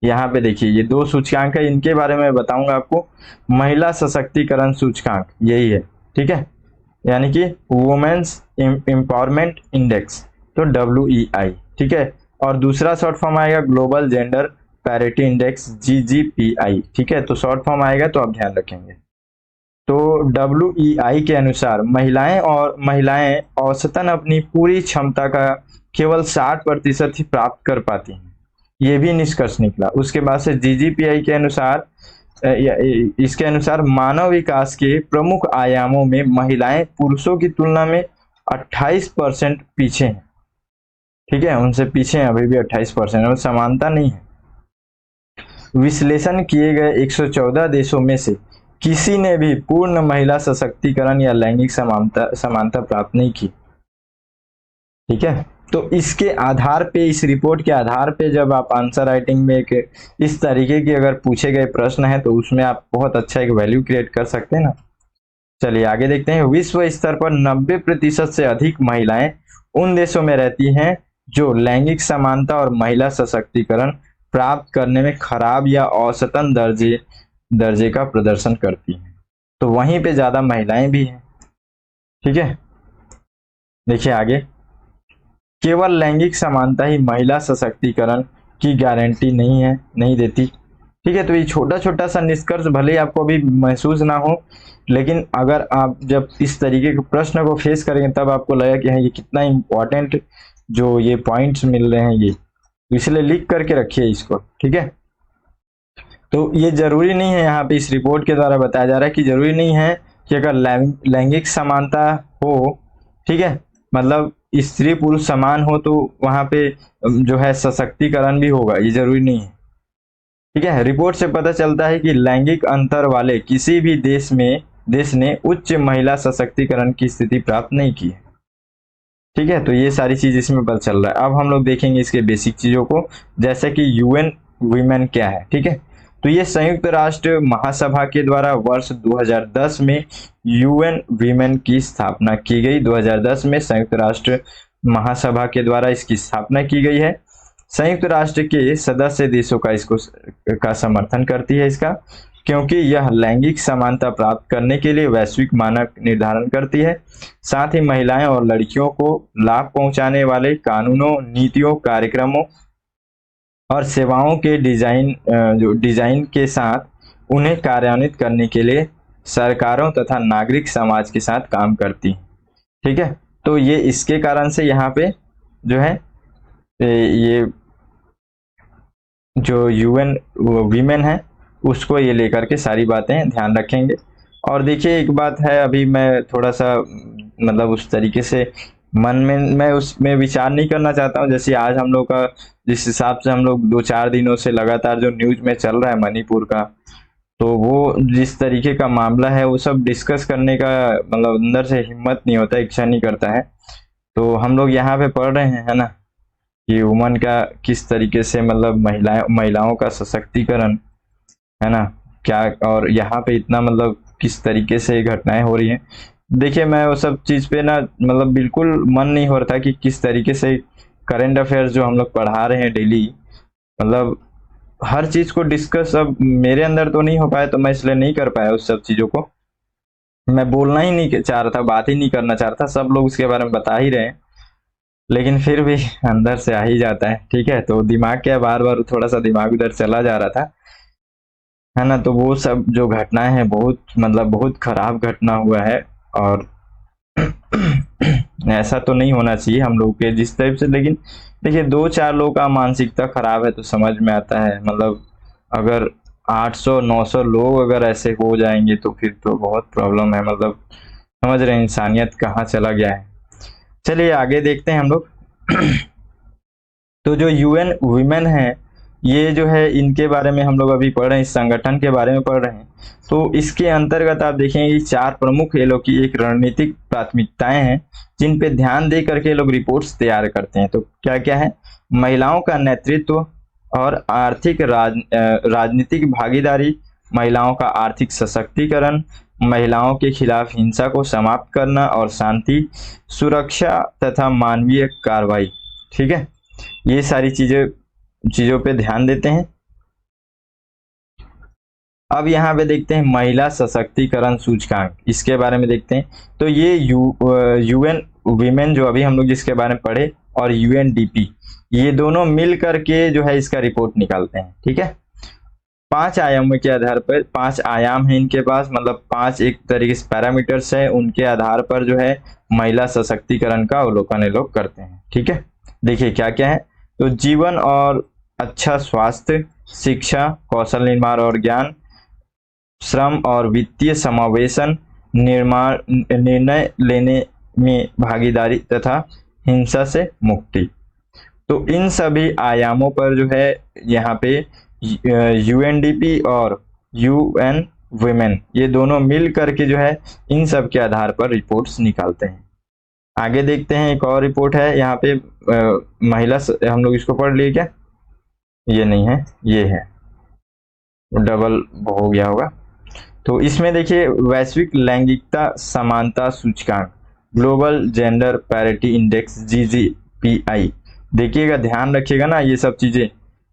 यहाँ पे देखिए ये 2 सूचकांक है, इनके बारे में बताऊंगा आपको। महिला सशक्तिकरण सूचकांक यही है, ठीक है, यानी कि वुमेन्स एम्पावरमेंट इंडेक्स, तो WEI। ठीक है, और दूसरा शॉर्ट फॉर्म आएगा global gender parity index GGPI। ठीक है, तो शॉर्ट फॉर्म आएगा तो आप ध्यान रखेंगे। तो WEI के अनुसार महिलाएं औसतन अपनी पूरी क्षमता का केवल 60% ही प्राप्त कर पाती हैं, ये भी निष्कर्ष निकला। उसके बाद से GGPI के अनुसार इसके अनुसार मानव विकास के प्रमुख आयामों में महिलाएं पुरुषों की तुलना में 28% पीछे हैं। ठीक है, उनसे पीछे हैं अभी भी 28%, और समानता नहीं है। विश्लेषण किए गए 114 देशों में से किसी ने भी पूर्ण महिला सशक्तिकरण या लैंगिक समानता प्राप्त नहीं की। ठीक है, तो इसके आधार पे, इस रिपोर्ट के आधार पे जब आप आंसर राइटिंग में एक इस तरीके की अगर पूछे गए प्रश्न है तो उसमें आप बहुत अच्छा एक वैल्यू क्रिएट कर सकते हैं ना। चलिए आगे देखते हैं। विश्व स्तर पर 90% से अधिक महिलाएं उन देशों में रहती हैं जो लैंगिक समानता और महिला सशक्तिकरण प्राप्त करने में खराब या औसतन दर्जे का प्रदर्शन करती हैं, तो वहीं पे ज्यादा महिलाएं भी हैं। ठीक है, देखिए आगे। केवल लैंगिक समानता ही महिला सशक्तिकरण की गारंटी नहीं देती। ठीक है, तो ये छोटा छोटा सा निष्कर्ष भले ही आपको अभी महसूस ना हो, लेकिन अगर आप जब इस तरीके के प्रश्न को फेस करेंगे तब आपको लगेगा कि हाँ ये कितना इंपॉर्टेंट जो ये पॉइंट्स मिल रहे हैं, ये इसलिए लिख करके रखिए इसको। ठीक है, तो ये जरूरी नहीं है, यहाँ पे इस रिपोर्ट के द्वारा बताया जा रहा है कि जरूरी नहीं है कि अगर लैंगिक समानता हो, ठीक है, मतलब स्त्री पुरुष समान हो तो वहां पे जो है सशक्तिकरण भी होगा, ये जरूरी नहीं है। ठीक है, रिपोर्ट से पता चलता है कि लैंगिक अंतर वाले किसी भी देश ने उच्च महिला सशक्तिकरण की स्थिति प्राप्त नहीं की है। ठीक है, तो ये सारी चीज इसमें पता चल रहा है। अब हम लोग देखेंगे इसके बेसिक चीजों को, जैसे कि UN वीमेन क्या है। ठीक है, तो ये संयुक्त राष्ट्र महासभा के द्वारा वर्ष 2010 में UN वीमेन की स्थापना की गई। 2010 में संयुक्त राष्ट्र महासभा के द्वारा इसकी स्थापना की गई है। संयुक्त राष्ट्र के सदस्य देशों का समर्थन करती है इसका, क्योंकि यह लैंगिक समानता प्राप्त करने के लिए वैश्विक मानक निर्धारण करती है। साथ ही महिलाएं और लड़कियों को लाभ पहुंचाने वाले कानूनों, नीतियों, कार्यक्रमों और सेवाओं के डिजाइन के साथ उन्हें कार्यान्वित करने के लिए सरकारों तथा नागरिक समाज के साथ काम करती है। ठीक है, तो ये इसके कारण से यहाँ पे जो है ये जो UN वीमेन है उसको ये लेकर के सारी बातें ध्यान रखेंगे। और देखिए एक बात है, अभी मैं थोड़ा सा मतलब उस तरीके से मन में मैं उसमें विचार नहीं करना चाहता हूँ। जैसे आज हम लोग का जिस हिसाब से हम लोग 2-4 दिनों से लगातार जो न्यूज में चल रहा है मणिपुर का, तो वो जिस तरीके का मामला है वो सब डिस्कस करने का मतलब अंदर से हिम्मत नहीं होता, इच्छा नहीं करता है। तो हम लोग यहाँ पे पढ़ रहे हैं, है ना, कि वुमन का किस तरीके से मतलब महिलाओं का सशक्तिकरण, है ना, क्या, और यहाँ पे इतना मतलब किस तरीके से घटनाएं हो रही हैं। देखिए मैं वो सब चीज पे ना मतलब बिल्कुल मन नहीं हो रहा था कि किस तरीके से करंट अफेयर्स जो हम लोग पढ़ा रहे हैं डेली, मतलब हर चीज को डिस्कस अब मेरे अंदर तो नहीं हो पाया, तो मैं इसलिए नहीं कर पाया उस सब चीजों को। मैं बोलना ही नहीं चाह रहा था, बात ही नहीं करना चाह रहा था, सब लोग उसके बारे में बता ही रहे हैं, लेकिन फिर भी अंदर से आ ही जाता है। ठीक है, तो दिमाग क्या बार बार थोड़ा सा दिमाग उधर चला जा रहा था, है ना। तो वो सब जो घटनाएं हैं बहुत मतलब बहुत खराब घटना हुआ है, और ऐसा तो नहीं होना चाहिए हम लोग के जिस टाइप से। लेकिन देखिए 2-4 लोगों का मानसिकता खराब है तो समझ में आता है, मतलब अगर 800-900 लोग अगर ऐसे हो जाएंगे तो फिर तो बहुत प्रॉब्लम है, मतलब समझ रहे हैं इंसानियत कहाँ चला गया है। चलिए आगे देखते हैं हम लोग। तो जो UN वीमेन है, ये जो है इनके बारे में हम लोग अभी पढ़ रहे हैं, इस संगठन के बारे में पढ़ रहे हैं। तो इसके अंतर्गत आप देखेंगे कि 4 प्रमुख ये लोग की एक रणनीतिक प्राथमिकताएं हैं जिन पे ध्यान दे करके लोग रिपोर्ट्स तैयार करते हैं। तो क्या क्या है? महिलाओं का नेतृत्व और आर्थिक राजनीतिक भागीदारी, महिलाओं का आर्थिक सशक्तिकरण, महिलाओं के खिलाफ हिंसा को समाप्त करना और शांति, सुरक्षा तथा मानवीय कार्रवाई। ठीक है, ये सारी चीजों पे ध्यान देते हैं। अब यहाँ पे देखते हैं महिला सशक्तिकरण सूचकांक, इसके बारे में देखते हैं। तो ये UN वीमेन जो अभी हम लोग जिसके बारे में पढ़े और UNDP, ये दोनों मिल करके जो है इसका रिपोर्ट निकालते हैं। ठीक है, 5 आयामों के आधार पर, 5 आयाम है इनके पास, मतलब 5 एक तरीके से पैरामीटर्स है, उनके आधार पर जो है महिला सशक्तिकरण का अवलोकन ये लोग करते हैं। ठीक है, देखिए क्या क्या है। तो जीवन और अच्छा स्वास्थ्य, शिक्षा, कौशल निर्माण और ज्ञान, श्रम और वित्तीय समावेशन, निर्णय लेने में भागीदारी तथा हिंसा से मुक्ति। तो इन सभी आयामों पर जो है यहाँ पे यूएनडीपी और यूएन वुमेन ये दोनों मिल करके जो है इन सब के आधार पर रिपोर्ट्स निकालते हैं। आगे देखते हैं, एक और रिपोर्ट है यहाँ पे महिला, हम लोग इसको पढ़ लिए क्या? ये नहीं है, ये है, डबल हो गया होगा। तो इसमें देखिए वैश्विक लैंगिकता समानता सूचकांक, global gender parity index GGPI, देखिएगा, ध्यान रखिएगा ना ये सब चीजें,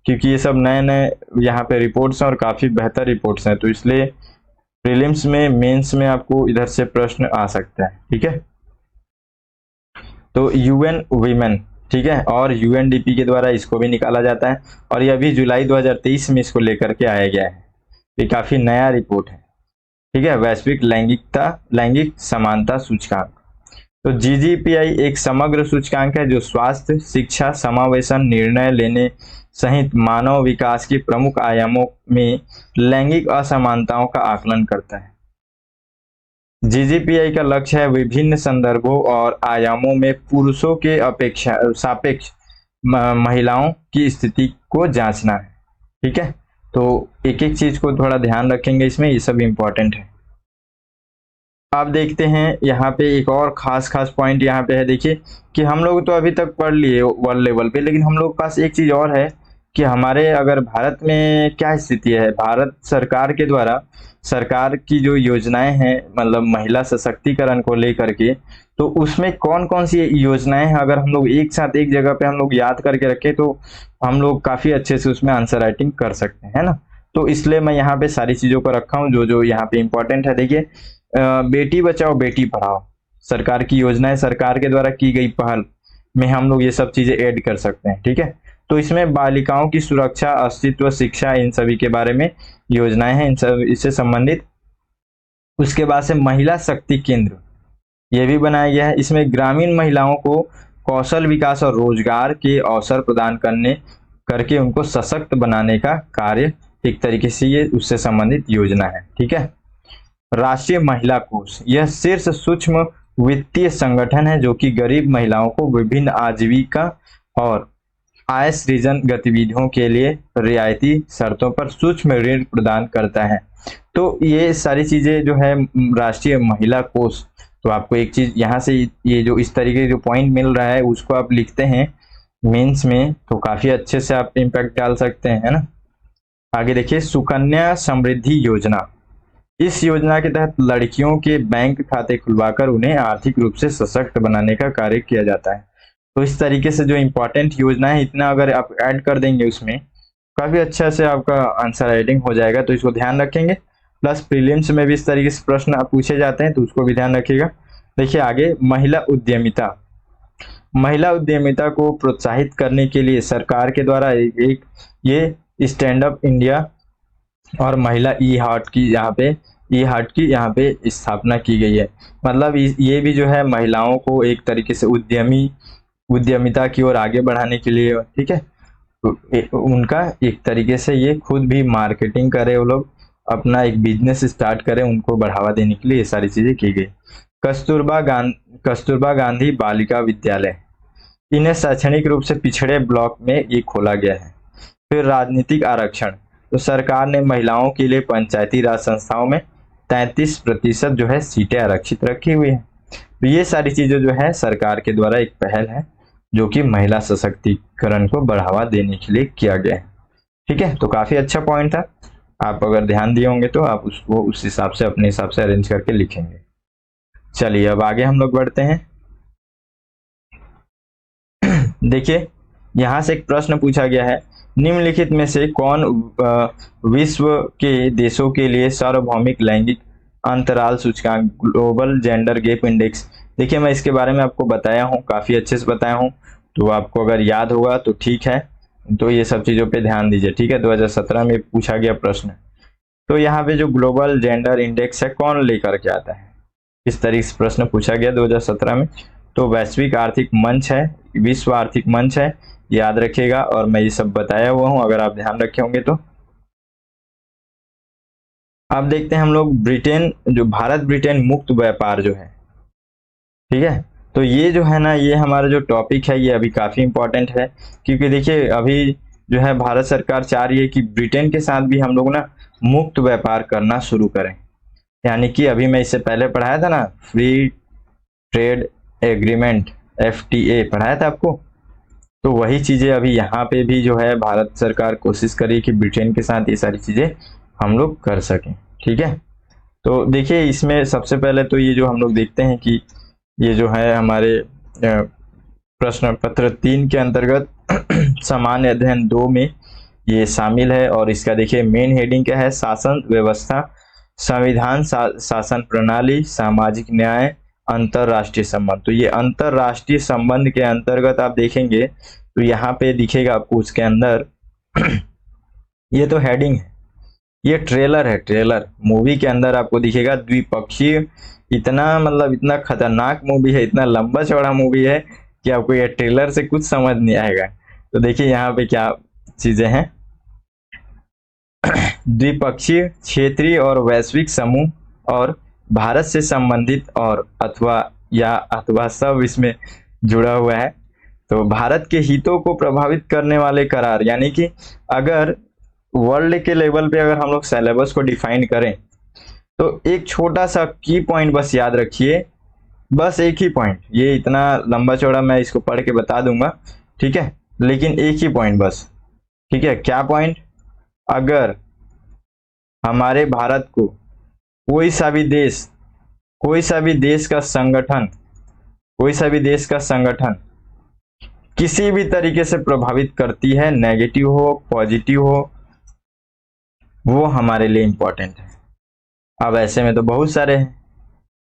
क्योंकि ये सब नए नए यहाँ पे रिपोर्ट्स हैं और काफी बेहतर रिपोर्ट्स हैं, तो इसलिए प्रीलिम्स में, मेंस में आपको इधर से प्रश्न आ सकता है। ठीक है, तो यूएन वीमेन, ठीक है, और यूएनडीपी के द्वारा इसको भी निकाला जाता है, और ये अभी जुलाई 2023 में इसको लेकर के आया गया है। ये काफी नया रिपोर्ट है। ठीक है, वैश्विक लैंगिक समानता सूचकांक। तो GGPI एक समग्र सूचकांक है जो स्वास्थ्य, शिक्षा, समावेशन, निर्णय लेने सहित मानव विकास के प्रमुख आयामों में लैंगिक असमानताओं का आकलन करता है। GGPI का लक्ष्य है विभिन्न संदर्भों और आयामों में पुरुषों के सापेक्ष महिलाओं की स्थिति को जांचना है। ठीक है, तो एक एक चीज को थोड़ा ध्यान रखेंगे इसमें, ये सब इंपॉर्टेंट है। आप देखते हैं यहाँ पे एक और खास पॉइंट यहाँ पे है, देखिए कि हम लोग तो अभी तक पढ़ लिए वर्ल्ड लेवल पे, लेकिन हम लोग के पास एक चीज और है कि हमारे अगर भारत में क्या स्थिति है, भारत सरकार के द्वारा, सरकार की जो योजनाएं हैं मतलब महिला सशक्तिकरण को लेकर के, तो उसमें कौन कौन सी योजनाएं हैं, अगर हम लोग एक साथ एक जगह पे हम लोग याद करके रखें तो हम लोग काफी अच्छे से उसमें आंसर राइटिंग कर सकते हैं ना। तो इसलिए मैं यहाँ पे सारी चीजों को रखा हूँ जो जो यहाँ पे इंपॉर्टेंट है। देखिए बेटी बचाओ बेटी पढ़ाओ, सरकार की योजनाएं, सरकार के द्वारा की गई पहल में हम लोग ये सब चीजें ऐड कर सकते हैं। ठीक है, तो इसमें बालिकाओं की सुरक्षा, अस्तित्व, शिक्षा, इन सभी के बारे में योजनाएं हैं, इन सब इससे संबंधित। उसके बाद से महिला शक्ति केंद्र ये भी बनाया गया है। इसमें ग्रामीण महिलाओं को कौशल विकास और रोजगार के अवसर प्रदान करके उनको सशक्त बनाने का कार्य, एक तरीके से ये उससे संबंधित योजना है। ठीक है, राष्ट्रीय महिला कोष, यह शीर्ष सूक्ष्म वित्तीय संगठन है जो कि गरीब महिलाओं को विभिन्न आजीविका और आय सृजन गतिविधियों के लिए रियायती शर्तों पर सूक्ष्म ऋण प्रदान करता है। तो ये सारी चीजें जो है राष्ट्रीय महिला कोष, तो आपको एक चीज यहाँ से ये जो इस तरीके जो पॉइंट मिल रहा है उसको आप लिखते हैं मेंस में, तो काफी अच्छे से आप इम्पैक्ट डाल सकते हैं, है ना। आगे देखिए, सुकन्या समृद्धि योजना, इस योजना के तहत लड़कियों के बैंक खाते खुलवाकर उन्हें आर्थिक रूप से सशक्त बनाने का कार्य किया जाता है। तो इस तरीके से जो इम्पोर्टेंट योजना है, इतना अगर आप ऐड कर देंगे उसमें, काफी अच्छा से आपका आंसर राइटिंग हो जाएगा, तो इसको ध्यान रखेंगे। प्लस प्रीलिम्स में भी इस तरीके से प्रश्न आप पूछे जाते हैं, तो उसको भी ध्यान रखिएगा। देखिए आगे, महिला उद्यमिता, महिला उद्यमिता को प्रोत्साहित करने के लिए सरकार के द्वारा एक ये स्टैंड अप इंडिया और महिला ई हार्ट की यहाँ पे स्थापना की गई है। मतलब ये भी जो है महिलाओं को एक तरीके से उद्यमिता की ओर आगे बढ़ाने के लिए, ठीक है, तो उनका एक तरीके से ये खुद भी मार्केटिंग करे, वो लोग अपना एक बिजनेस स्टार्ट करें, उनको बढ़ावा देने के लिए ये सारी चीजें की गई। कस्तूरबा गांधी बालिका विद्यालय, इन्हें शैक्षणिक रूप से पिछड़े ब्लॉक में ये खोला गया है। फिर राजनीतिक आरक्षण, तो सरकार ने महिलाओं के लिए पंचायती राज संस्थाओं में 33% जो है सीटें आरक्षित रखी हुई है। तो ये सारी चीजें जो है सरकार के द्वारा एक पहल है जो कि महिला सशक्तिकरण को बढ़ावा देने के लिए किया गया है। ठीक है, तो काफी अच्छा पॉइंट था, आप अगर ध्यान दिए होंगे तो आप उसको उस हिसाब से अपने हिसाब से अरेंज करके लिखेंगे। चलिए अब आगे हम लोग बढ़ते हैं। देखिए यहाँ से एक प्रश्न पूछा गया है, निम्नलिखित में से कौन विश्व के देशों के लिए सार्वभौमिक लैंगिक अंतराल सूचकांक, ग्लोबल जेंडर गैप इंडेक्स, देखिए मैं इसके बारे में आपको बताया हूँ, काफी अच्छे से बताया हूँ। तो आपको अगर याद होगा तो ठीक है, तो ये सब चीज़ों पे ध्यान दीजिए, ठीक है। 2017 में पूछा गया प्रश्न। तो यहाँ पे जो ग्लोबल जेंडर इंडेक्स है कौन लेकर के आता है, इस तरीके से प्रश्न पूछा गया 2017 में। तो वैश्विक आर्थिक मंच है, विश्व आर्थिक मंच है, याद रखिएगा। और मैं ये सब बताया हुआ हूँ, अगर आप ध्यान रखे होंगे तो। अब देखते हैं हम लोग ब्रिटेन, जो भारत ब्रिटेन मुक्त व्यापार जो है, ठीक है। तो ये जो है ना, ये हमारा जो टॉपिक है ये अभी काफी इंपॉर्टेंट है, क्योंकि देखिए अभी जो है भारत सरकार चाह रही है कि ब्रिटेन के साथ भी हम लोग ना मुक्त व्यापार करना शुरू करें। यानी कि अभी मैं इससे पहले पढ़ाया था ना, फ्री ट्रेड एग्रीमेंट, FTA पढ़ाया था आपको। तो वही चीजें अभी यहाँ पे भी जो है भारत सरकार कोशिश करी कि ब्रिटेन के साथ ये सारी चीजें हम लोग कर सकें, ठीक है। तो देखिए इसमें सबसे पहले तो ये जो हम लोग देखते हैं कि ये जो है हमारे प्रश्न पत्र 3 के अंतर्गत सामान्य अध्ययन 2 में ये शामिल है। और इसका देखिए मेन हेडिंग क्या है, शासन व्यवस्था, संविधान, शासन प्रणाली, सामाजिक न्याय, अंतरराष्ट्रीय संबंध। तो ये अंतरराष्ट्रीय संबंध के अंतर्गत आप देखेंगे तो यहाँ पे दिखेगा आपको उसके अंदर ये तो हेडिंग है, ये ट्रेलर है, ट्रेलर मूवी के अंदर आपको दिखेगा द्विपक्षीय। इतना मतलब इतना खतरनाक मूवी है, इतना लंबा चौड़ा मूवी है कि आपको ये ट्रेलर से कुछ समझ नहीं आएगा। तो देखिए यहाँ पे क्या चीजें हैं, द्विपक्षीय, क्षेत्रीय और वैश्विक समूह और भारत से संबंधित और अथवा सब इसमें जुड़ा हुआ है। तो भारत के हितों को प्रभावित करने वाले करार, यानी कि अगर वर्ल्ड के लेवल पे अगर हम लोग सिलेबस को डिफाइन करें तो एक छोटा सा की पॉइंट बस याद रखिए, बस एक ही पॉइंट, ये इतना लंबा चौड़ा मैं इसको पढ़ के बता दूंगा, ठीक है, लेकिन एक ही पॉइंट बस, ठीक है। क्या पॉइंट, अगर हमारे भारत को कोई सा भी देश का संगठन, कोई सा भी देश का संगठन किसी भी तरीके से प्रभावित करती है, नेगेटिव हो पॉजिटिव हो, वो हमारे लिए इंपॉर्टेंट है। अब ऐसे में तो बहुत सारे हैं,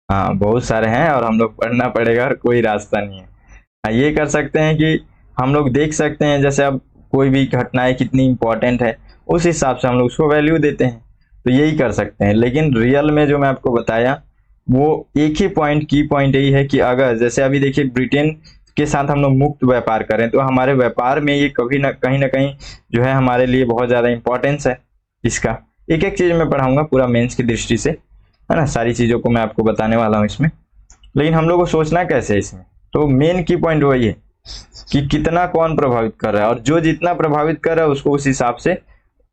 हाँ बहुत सारे हैं और हम लोग पढ़ना पड़ेगा और कोई रास्ता नहीं है। ये कर सकते हैं कि हम लोग देख सकते हैं, जैसे अब कोई भी घटनाएं कितनी इंपॉर्टेंट है उस हिसाब से हम लोग उसको वैल्यू देते हैं, तो यही कर सकते हैं। लेकिन रियल में जो मैं आपको बताया वो एक ही पॉइंट, की पॉइंट यही है कि अगर जैसे अभी देखिए ब्रिटेन के साथ हम लोग मुक्त व्यापार करें तो हमारे व्यापार में ये कभी ना कहीं जो है हमारे लिए बहुत ज्यादा इंपॉर्टेंस है। इसका एक एक चीज मैं पढ़ाऊंगा पूरा मेंस की दृष्टि से, है ना, सारी चीजों को मैं आपको बताने वाला हूँ इसमें। लेकिन हम लोग को सोचना कैसे है इसमें, तो मेन की पॉइंट वही है कि कितना कौन प्रभावित कर रहा है, और जो जितना प्रभावित कर रहा है उसको उस हिसाब से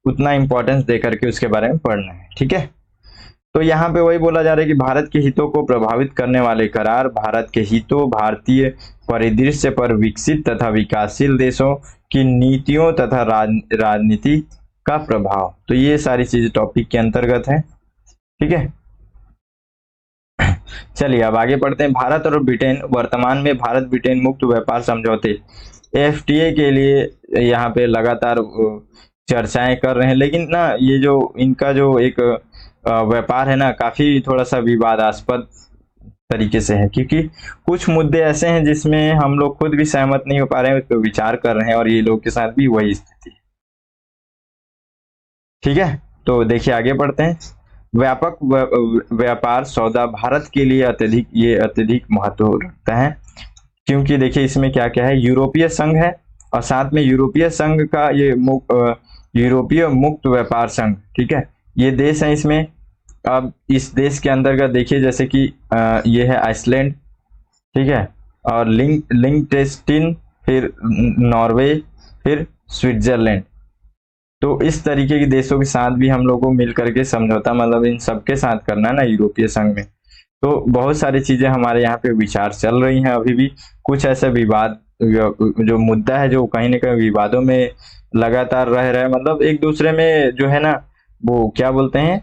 उतना इंपॉर्टेंस दे करके उसके बारे में पढ़ना है, ठीक है। तो यहाँ पे वही बोला जा रहा है कि भारत के हितों को प्रभावित करने वाले करार, भारत के हितों, भारतीय परिदृश्य पर विकसित तथा विकासशील देशों की नीतियों तथा राजनीति का प्रभाव। तो ये सारी चीजें टॉपिक के अंतर्गत है, ठीक है। चलिए अब आगे पढ़ते हैं। भारत और ब्रिटेन, वर्तमान में भारत ब्रिटेन मुक्त व्यापार समझौते FTA के लिए यहाँ पे लगातार चर्चाएं कर रहे हैं, लेकिन ना ये जो इनका जो एक व्यापार है ना काफी थोड़ा सा विवादास्पद तरीके से है, क्योंकि कुछ मुद्दे ऐसे हैं जिसमें हम लोग खुद भी सहमत नहीं हो पा रहे हैं, तो विचार कर रहे हैं, और ये लोग के साथ भी वही स्थिति है, ठीक है। तो देखिए आगे बढ़ते हैं। व्यापक व्यापार सौदा भारत के लिए अत्यधिक महत्व रखता है, क्योंकि देखिए इसमें क्या क्या है, यूरोपीय संघ है और साथ में यूरोपीय संघ का ये यूरोपीय मुक्त व्यापार संघ, ठीक है, ये देश है इसमें। अब इस देश के अंतर्गत देखिए जैसे कि ये है आइसलैंड, ठीक है, और लिंक्टेनस्टीन, फिर नॉर्वे, फिर स्विट्जरलैंड। तो इस तरीके के देशों के साथ भी हम लोग को मिल करके समझौता, मतलब इन सबके साथ करना है ना यूरोपीय संघ में। तो बहुत सारी चीजें हमारे यहाँ पे विचार चल रही हैं अभी भी। कुछ ऐसे विवाद जो मुद्दा है जो कहीं ना कहीं विवादों में लगातार रह रहा है, मतलब एक दूसरे में जो है ना वो क्या बोलते हैं,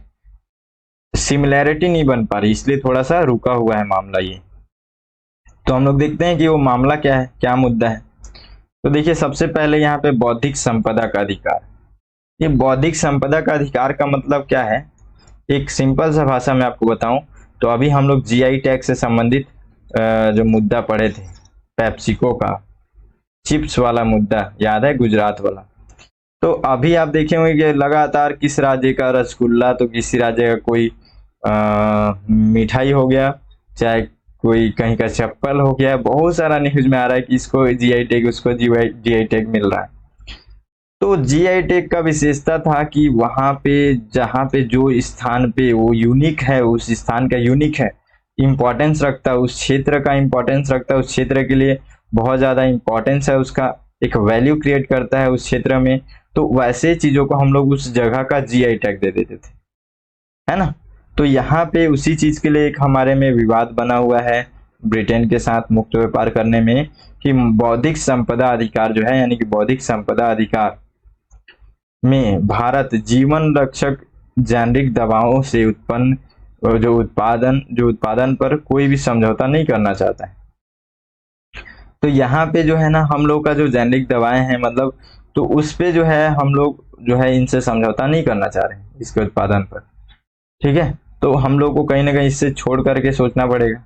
सिमिलैरिटी नहीं बन पा रही, इसलिए थोड़ा सा रुका हुआ है मामला ये। तो हम लोग देखते हैं कि वो मामला क्या है, क्या मुद्दा है। तो देखिए सबसे पहले यहाँ पे बौद्धिक संपदा का अधिकार। ये बौद्धिक संपदा का अधिकार का मतलब क्या है, एक सिंपल सा भाषा में आपको बताऊं तो अभी हम लोग GI टैग से संबंधित जो मुद्दा पढ़े थे पेप्सिको का, चिप्स वाला मुद्दा याद है, गुजरात वाला। तो अभी आप देखे होंगे कि लगातार किस राज्य का रसगुल्ला तो किसी राज्य का कोई मिठाई हो गया, चाहे कोई कहीं का चप्पल हो गया, बहुत सारा न्यूज में आ रहा है कि इसको जीआई टैग, उसको जीआई टैग मिल रहा है। तो जीआई टैग का विशेषता था कि वहां पे जहाँ पे जो स्थान पे वो यूनिक है, उस स्थान का यूनिक है, इंपॉर्टेंस रखता है, उस क्षेत्र का इंपॉर्टेंस रखता है, उस क्षेत्र के लिए बहुत ज्यादा इंपॉर्टेंस है, उसका एक वैल्यू क्रिएट करता है उस क्षेत्र में। तो वैसे चीजों को हम लोग उस जगह का जीआई टैग दे देते थे, है ना। तो यहाँ पे उसी चीज के लिए एक हमारे में विवाद बना हुआ है ब्रिटेन के साथ मुक्त व्यापार करने में, कि बौद्धिक संपदा अधिकार जो है, यानी कि बौद्धिक संपदा अधिकार में भारत जीवन रक्षक जेनरिक दवाओं से उत्पन्न जो उत्पादन पर कोई भी समझौता नहीं करना चाहता है। तो यहाँ पे जो है ना, हम लोग का जो जेनरिक दवाएं हैं, मतलब तो उस पे जो है हम लोग जो है इनसे समझौता नहीं करना चाह रहे हैं इसके उत्पादन पर, ठीक है। तो हम लोग को कहीं ना कहीं इससे छोड़ करके सोचना पड़ेगा,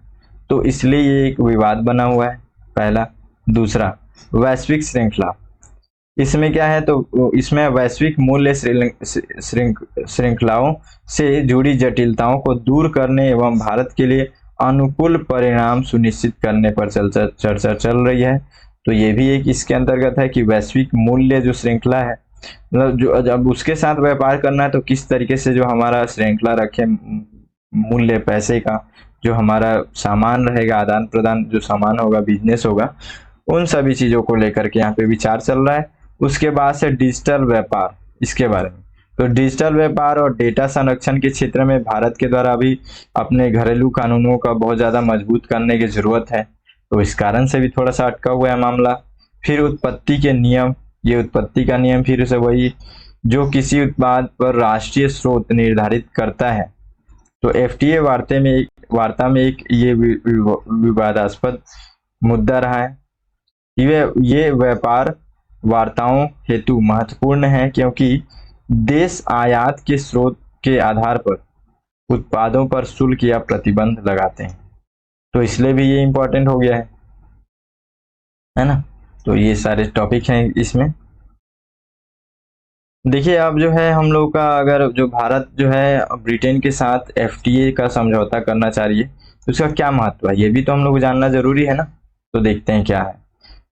तो इसलिए ये एक विवाद बना हुआ है, पहला। दूसरा, वैश्विक श्रृंखला, इसमें क्या है, तो इसमें वैश्विक मूल्य श्रृंखलाओं से जुड़ी जटिलताओं को दूर करने एवं भारत के लिए अनुकूल परिणाम सुनिश्चित करने पर चर्चा चल रही है। तो ये भी एक इसके अंतर्गत है कि वैश्विक मूल्य जो श्रृंखला है, मतलब जो जब उसके साथ व्यापार करना है तो किस तरीके से जो हमारा श्रृंखला रखे, मूल्य पैसे का, जो हमारा सामान रहेगा, आदान प्रदान जो सामान होगा, बिजनेस होगा, उन सभी चीजों को लेकर के यहाँ पे विचार चल रहा है। उसके बाद से डिजिटल व्यापार, इसके बारे में, तो डिजिटल व्यापार और डेटा संरक्षण के क्षेत्र में भारत के द्वारा अभी अपने घरेलू कानूनों का बहुत ज्यादा मजबूत करने की जरूरत है, तो इस कारण से भी थोड़ा सा अटका हुआ है मामला। फिर उत्पत्ति के नियम, ये उत्पत्ति का नियम फिर से वही जो किसी उत्पाद पर राष्ट्रीय स्रोत निर्धारित करता है। तो एफटीए वार्ता में एक ये विवादास्पद मुद्दा रहा है। ये व्यापार वार्ताओं हेतु महत्वपूर्ण है क्योंकि देश आयात के स्रोत के आधार पर उत्पादों पर शुल्क या प्रतिबंध लगाते हैं, तो इसलिए भी ये इंपॉर्टेंट हो गया है ना। तो ये सारे टॉपिक हैं इसमें। देखिए अब जो है हम लोग का, अगर जो भारत जो है ब्रिटेन के साथ एफटीए का समझौता करना चाह रही है तो उसका क्या महत्व है, ये भी तो हम लोग को जानना जरूरी है ना। तो देखते हैं क्या है।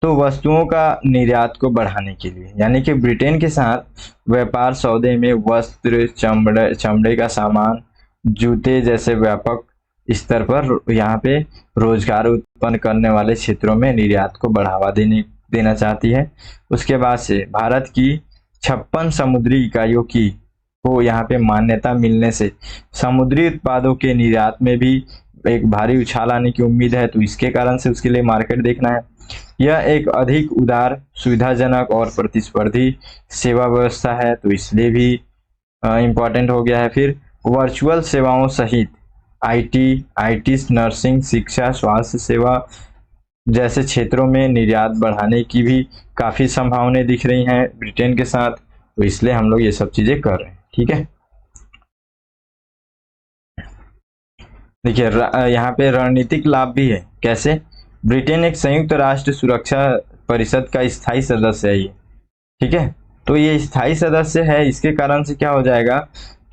तो वस्तुओं का निर्यात को बढ़ाने के लिए, यानी कि ब्रिटेन के साथ व्यापार सौदे में वस्त्र, चमड़े का सामान, जूते जैसे व्यापक स्तर पर यहाँ पे रोजगार उत्पन्न करने वाले क्षेत्रों में निर्यात को बढ़ावा देना चाहती है। उसके बाद से भारत की 56 समुद्री इकाइयों की को यहाँ पे मान्यता मिलने से समुद्री उत्पादों के निर्यात में भी एक भारी उछाल आने की उम्मीद है। तो इसके कारण से उसके लिए मार्केट देखना है। यह एक अधिक उदार, सुविधाजनक और प्रतिस्पर्धी सेवा व्यवस्था है, तो इसलिए भी इम्पोर्टेंट हो गया है। फिर वर्चुअल सेवाओं सहित आईटी, नर्सिंग, शिक्षा, स्वास्थ्य सेवा जैसे क्षेत्रों में निर्यात बढ़ाने की भी काफी संभावनाएं दिख रही हैं ब्रिटेन के साथ, तो इसलिए हम लोग ये सब चीजें कर रहे हैं, ठीक है। देखिए यहाँ पे रणनीतिक लाभ भी है। कैसे? ब्रिटेन एक संयुक्त राष्ट्र सुरक्षा परिषद का स्थायी सदस्य है ये, ठीक है। तो ये स्थायी सदस्य है, इसके कारण से क्या हो जाएगा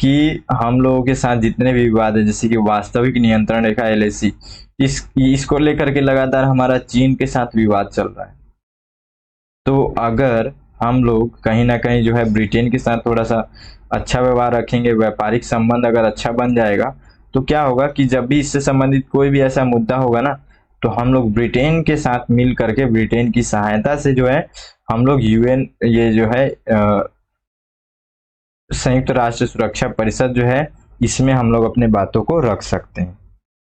कि हम लोगों के साथ जितने भी विवाद है, जैसे कि वास्तविक नियंत्रण रेखा एलएसी, इसको लेकर के लगातार हमारा चीन के साथ विवाद चल रहा है। तो अगर हम लोग कहीं ना कहीं जो है ब्रिटेन के साथ थोड़ा सा अच्छा व्यवहार रखेंगे, व्यापारिक संबंध अगर अच्छा बन जाएगा, तो क्या होगा कि जब भी इससे संबंधित कोई भी ऐसा मुद्दा होगा ना, तो हम लोग ब्रिटेन के साथ मिल करके, ब्रिटेन की सहायता से जो है हम लोग यूएन, ये जो है संयुक्त राष्ट्र सुरक्षा परिषद जो है, इसमें हम लोग अपने बातों को रख सकते हैं।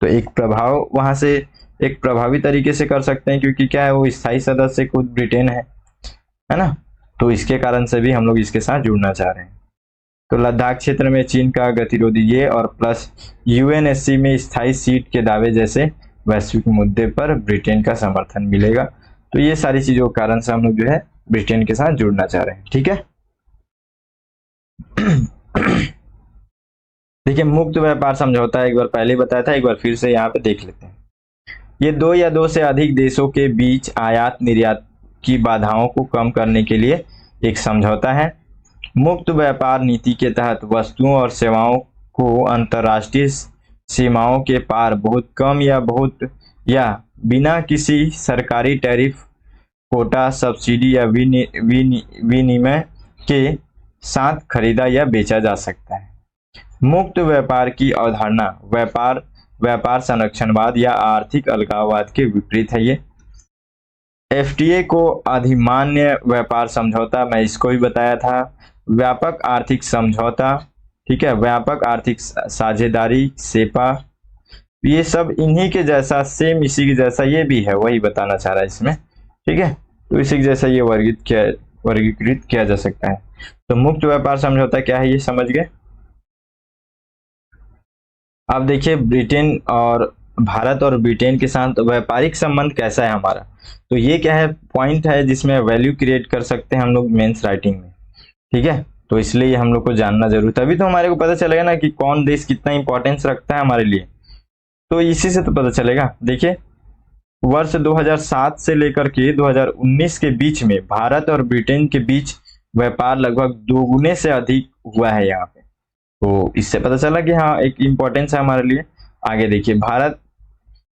तो एक प्रभाव वहां से एक प्रभावी तरीके से कर सकते हैं, क्योंकि क्या है, वो स्थायी सदस्य खुद ब्रिटेन है ना। तो इसके कारण से भी हम लोग इसके साथ जुड़ना चाह रहे हैं। तो लद्दाख क्षेत्र में चीन का गतिरोधी ये और प्लस यूएनएससी में स्थायी सीट के दावे जैसे वैश्विक मुद्दे पर ब्रिटेन का समर्थन मिलेगा। तो ये सारी चीजों के कारण से हम लोग जो है ब्रिटेन के साथ जुड़ना चाह रहे हैं, ठीक है। देखिए मुक्त व्यापार समझौता एक बार पहले बताया था, एक बार फिर से यहाँ पे देख लेते हैं। ये दो या दो से अधिक देशों के बीच आयात निर्यात की बाधाओं को कम करने के लिए एक समझौता है। मुक्त व्यापार नीति के तहत वस्तुओं और सेवाओं को अंतर्राष्ट्रीय सीमाओं के पार बहुत कम या बिना किसी सरकारी टैरिफ, कोटा, सब्सिडी या विनिमय के साथ खरीदा या बेचा जा सकता है। मुक्त व्यापार की अवधारणा व्यापार संरक्षणवाद या आर्थिक अलगाववाद के विपरीत है। ये एफटीए को अधिमान्य व्यापार समझौता, मैं इसको भी बताया था, व्यापक आर्थिक समझौता, ठीक है, व्यापक आर्थिक साझेदारी, सेपा, ये सब इन्हीं के जैसा, सेम इसी के जैसा ये भी है, वही बताना चाह रहा है इसमें, ठीक है। तो इसी के जैसा ये वर्गीकृत किया जा सकता है। तो मुक्त व्यापार समझौता क्या है ये समझ गए। अब देखिए ब्रिटेन और भारत और ब्रिटेन के साथ व्यापारिक संबंध कैसा है हमारा। तो ये क्या है, पॉइंट है जिसमें वैल्यू क्रिएट कर सकते हैं हम लोग मेंस राइटिंग में, ठीक है। तो इसलिए हम लोग को जानना जरूर, तभी तो हमारे को पता चलेगा ना कि कौन देश कितना इंपॉर्टेंस रखता है हमारे लिए, तो इसी से तो पता चलेगा। देखिए वर्ष 2007 से लेकर के 2019 के बीच में भारत और ब्रिटेन के बीच व्यापार लगभग दोगुने से अधिक हुआ है यहाँ पे। तो इससे पता चला कि हाँ एक इम्पोर्टेंस है हमारे लिए। आगे देखिए, भारत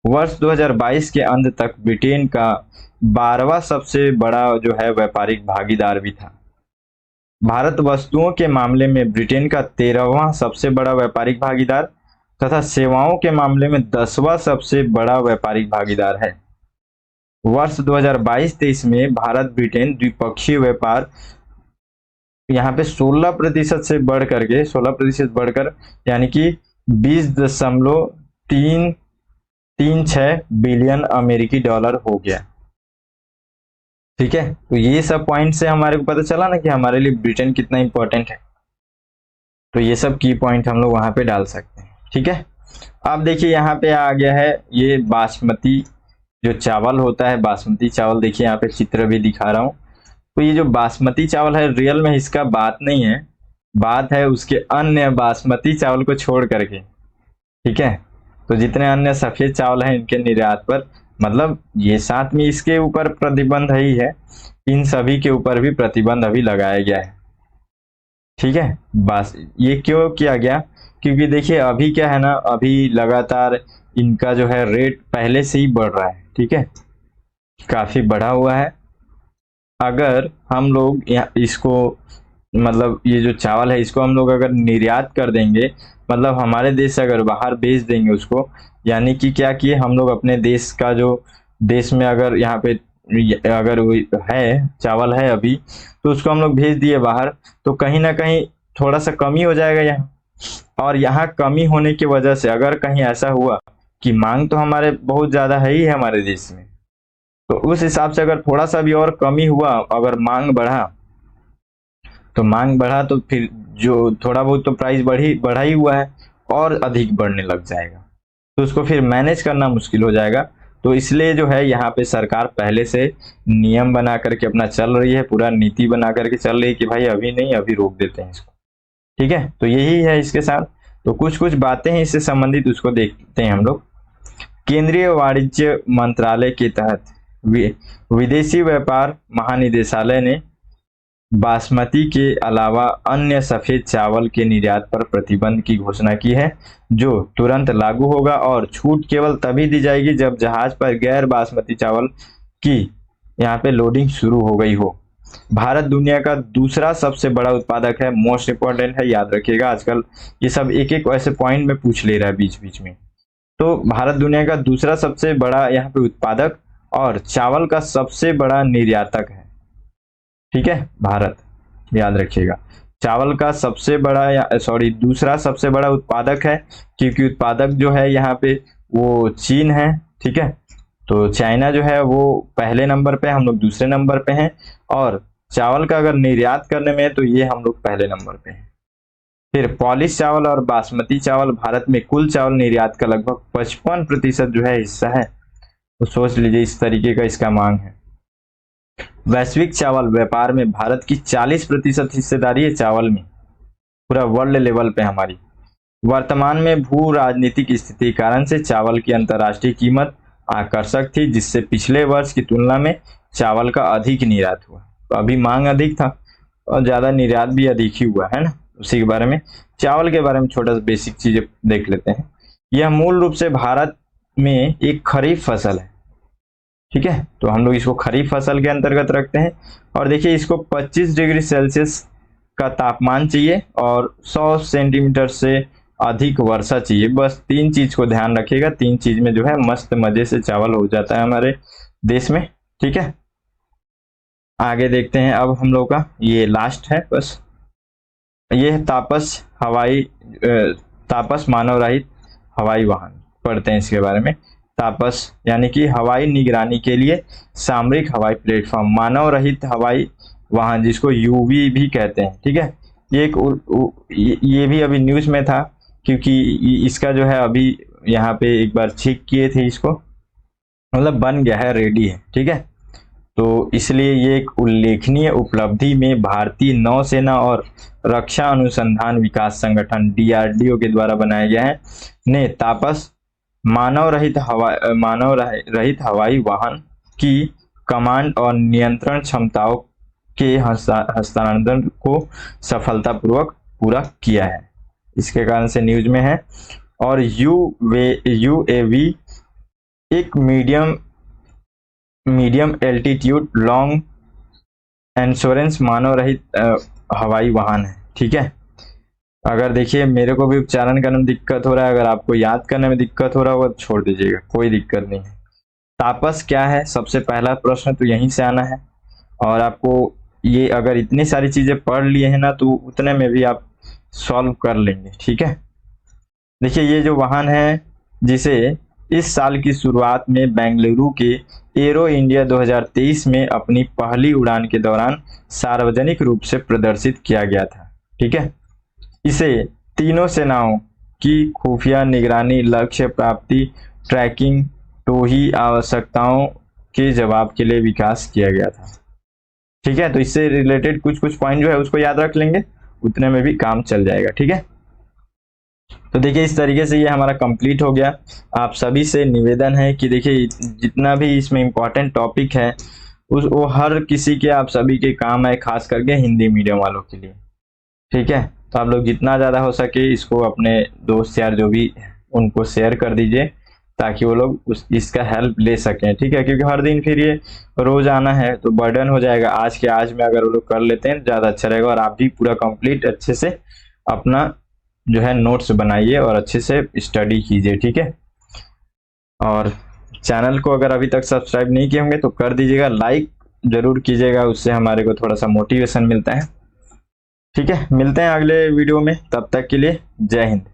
वर्ष 2022 के अंत तक ब्रिटेन का 12वां सबसे बड़ा जो है व्यापारिक भागीदार भी था। भारत वस्तुओं के मामले में ब्रिटेन का 13वां सबसे बड़ा व्यापारिक भागीदार तथा सेवाओं के मामले में 10वां सबसे बड़ा व्यापारिक भागीदार है। वर्ष 2022-23 में भारत ब्रिटेन द्विपक्षीय व्यापार यहाँ पे 16% बढ़कर यानी कि 20.336 बिलियन अमेरिकी डॉलर हो गया, ठीक है। तो ये सब पॉइंट से हमारे को पता चला ना कि हमारे लिए ब्रिटेन कितना इंपॉर्टेंट है। तो ये सब की पॉइंट हम लोग वहां पे डाल सकते हैं, ठीक है। अब देखिए यहाँ पे आ गया है ये बासमती जो चावल होता है, बासमती चावल, देखिए यहाँ पे चित्र भी दिखा रहा हूँ। तो ये जो बासमती चावल है रियल में इसका बात नहीं है, बात है उसके अन्य बासमती चावल को छोड़ करके, ठीक है। तो जितने अन्य सफेद चावल हैं इनके निर्यात पर, मतलब ये साथ में इसके ऊपर प्रतिबंध ही है, इन सभी के ऊपर भी प्रतिबंध अभी लगाया गया है, ठीक है। बस ये क्यों किया गया, क्योंकि देखिए अभी क्या है ना, अभी लगातार इनका जो है रेट पहले से ही बढ़ रहा है, ठीक है, काफी बढ़ा हुआ है। अगर हम लोग इसको मतलब ये जो चावल है इसको हम लोग अगर निर्यात कर देंगे, मतलब हमारे देश से अगर बाहर बेच देंगे उसको, यानी कि क्या किए हम लोग अपने देश का जो देश में अगर यहाँ पे अगर है चावल है अभी, तो उसको हम लोग भेज दिए बाहर, तो कहीं ना कहीं थोड़ा सा कमी हो जाएगा यहाँ। और यहाँ कमी होने की वजह से अगर कहीं ऐसा हुआ कि मांग तो हमारे बहुत ज्यादा है ही है हमारे देश में, तो उस हिसाब से अगर थोड़ा सा भी और कमी हुआ, अगर मांग बढ़ा तो फिर जो थोड़ा बहुत तो प्राइस बढ़ा ही हुआ है और अधिक बढ़ने लग जाएगा, तो उसको फिर मैनेज करना मुश्किल हो जाएगा। तो इसलिए जो है यहाँ पे सरकार पहले से नियम बना करके अपना चल रही है, पूरा नीति बना करके चल रही है कि भाई अभी नहीं, अभी रोक देते हैं इसको, ठीक है। तो यही है इसके साथ। तो कुछ कुछ बातें हैं इससे संबंधित, उसको देखते हैं हम लोग। केंद्रीय वाणिज्य मंत्रालय के तहत विदेशी व्यापार महानिदेशालय ने बासमती के अलावा अन्य सफेद चावल के निर्यात पर प्रतिबंध की घोषणा की है, जो तुरंत लागू होगा और छूट केवल तभी दी जाएगी जब जहाज पर गैर बासमती चावल की यहाँ पे लोडिंग शुरू हो गई हो। भारत दुनिया का दूसरा सबसे बड़ा उत्पादक है, मोस्ट इंपॉर्टेंट है, याद रखिएगा। आजकल ये सब एक एक ऐसे पॉइंट में पूछ ले रहा है बीच बीच में। तो भारत दुनिया का दूसरा सबसे बड़ा यहाँ पे उत्पादक और चावल का सबसे बड़ा निर्यातक है, ठीक है। भारत याद रखिएगा, चावल का सबसे बड़ा दूसरा सबसे बड़ा उत्पादक है, क्योंकि उत्पादक जो है यहाँ पे वो चीन है, ठीक है। तो चाइना जो है वो पहले नंबर पे, हम लोग दूसरे नंबर पे हैं, और चावल का अगर निर्यात करने में है तो ये हम लोग पहले नंबर पे हैं। फिर पॉलिश चावल और बासमती चावल भारत में कुल चावल निर्यात का लगभग 55% जो है हिस्सा है। तो सोच लीजिए इस तरीके का इसका मांग है। वैश्विक चावल व्यापार में भारत की 40% हिस्सेदारी है चावल में, पूरा वर्ल्ड लेवल पे हमारी। वर्तमान में भू राजनीतिक स्थिति कारण से चावल की अंतर्राष्ट्रीय कीमत आकर्षक थी, जिससे पिछले वर्ष की तुलना में चावल का अधिक निर्यात हुआ। तो अभी मांग अधिक था और ज़्यादा निर्यात भी अधिक ही हुआ है ना। उसी के बारे में, चावल के बारे में छोटा सा बेसिक चीज़ें देख लेते हैं। यह मूल रूप से भारत में एक खरीफ फसल है, ठीक है। तो हम लोग इसको खरीफ फसल के अंतर्गत रखते हैं। और देखिए इसको 25 डिग्री सेल्सियस का तापमान चाहिए और 100 सेंटीमीटर से अधिक वर्षा चाहिए। बस 3 चीज को ध्यान रखिएगा, 3 चीज में जो है मस्त मजे से चावल हो जाता है हमारे देश में, ठीक है। आगे देखते हैं अब हम लोग का, ये लास्ट है बस, ये है तापस मानव रहित हवाई वाहन। पढ़ते हैं इसके बारे में। तापस यानी कि हवाई निगरानी के लिए सामरिक हवाई प्लेटफॉर्म, मानव रहित हवाई वाहन जिसको यूवी भी कहते हैं, ठीक है। ये ये भी अभी न्यूज में था, क्योंकि इसका जो है अभी यहाँ पे एक बार चेक किए थे इसको, मतलब बन गया है, रेडी है, ठीक है। तो इसलिए ये एक उल्लेखनीय उपलब्धि में भारतीय नौसेना और रक्षा अनुसंधान विकास संगठन DRDO के द्वारा बनाया गया है ने तापस मानव रहित हवाई वाहन की कमांड और नियंत्रण क्षमताओं के हस्तांतरण को सफलतापूर्वक पूरा किया है। इसके कारण से न्यूज में है। और UAV एक मीडियम एल्टीट्यूड लॉन्ग एंश्योरेंस मानव रहित हवाई वाहन है, ठीक है। अगर देखिए मेरे को भी उच्चारण करने में दिक्कत हो रहा है, अगर आपको याद करने में दिक्कत हो रहा होगा तो छोड़ दीजिएगा, कोई दिक्कत नहीं है। तापस क्या है, सबसे पहला प्रश्न तो यहीं से आना है। और आपको ये अगर इतनी सारी चीजें पढ़ लिए हैं ना तो उतने में भी आप सॉल्व कर लेंगे, ठीक है। देखिए ये जो वाहन है जिसे इस साल की शुरुआत में बेंगलुरु के एरो इंडिया 2023 में अपनी पहली उड़ान के दौरान सार्वजनिक रूप से प्रदर्शित किया गया था, ठीक है। इसे तीनों सेनाओं की खुफिया निगरानी, लक्ष्य प्राप्ति, ट्रैकिंग, टोही आवश्यकताओं के जवाब के लिए विकास किया गया था, ठीक है। तो इससे रिलेटेड कुछ पॉइंट जो है उसको याद रख लेंगे, उतने में भी काम चल जाएगा, ठीक है। तो देखिए इस तरीके से ये हमारा कंप्लीट हो गया। आप सभी से निवेदन है कि देखिए जितना भी इसमें इम्पोर्टेंट टॉपिक है वो हर किसी के, आप सभी के काम है, खास करके हिंदी मीडियम वालों के लिए, ठीक है। तो आप लोग जितना ज़्यादा हो सके इसको अपने दोस्त यार जो भी उनको शेयर कर दीजिए, ताकि वो लोग इसका हेल्प ले सकें, ठीक है। क्योंकि हर दिन फिर ये रोज आना है तो बर्डन हो जाएगा। आज के आज में अगर वो लोग कर लेते हैं ज़्यादा अच्छा रहेगा। और आप भी पूरा कंप्लीट अच्छे से अपना जो है नोट्स बनाइए और अच्छे से स्टडी कीजिए, ठीक है। और चैनल को अगर अभी तक सब्सक्राइब नहीं किए होंगे तो कर दीजिएगा, लाइक जरूर कीजिएगा, उससे हमारे को थोड़ा सा मोटिवेशन मिलता है, ठीक है। मिलते हैं अगले वीडियो में, तब तक के लिए जय हिंद।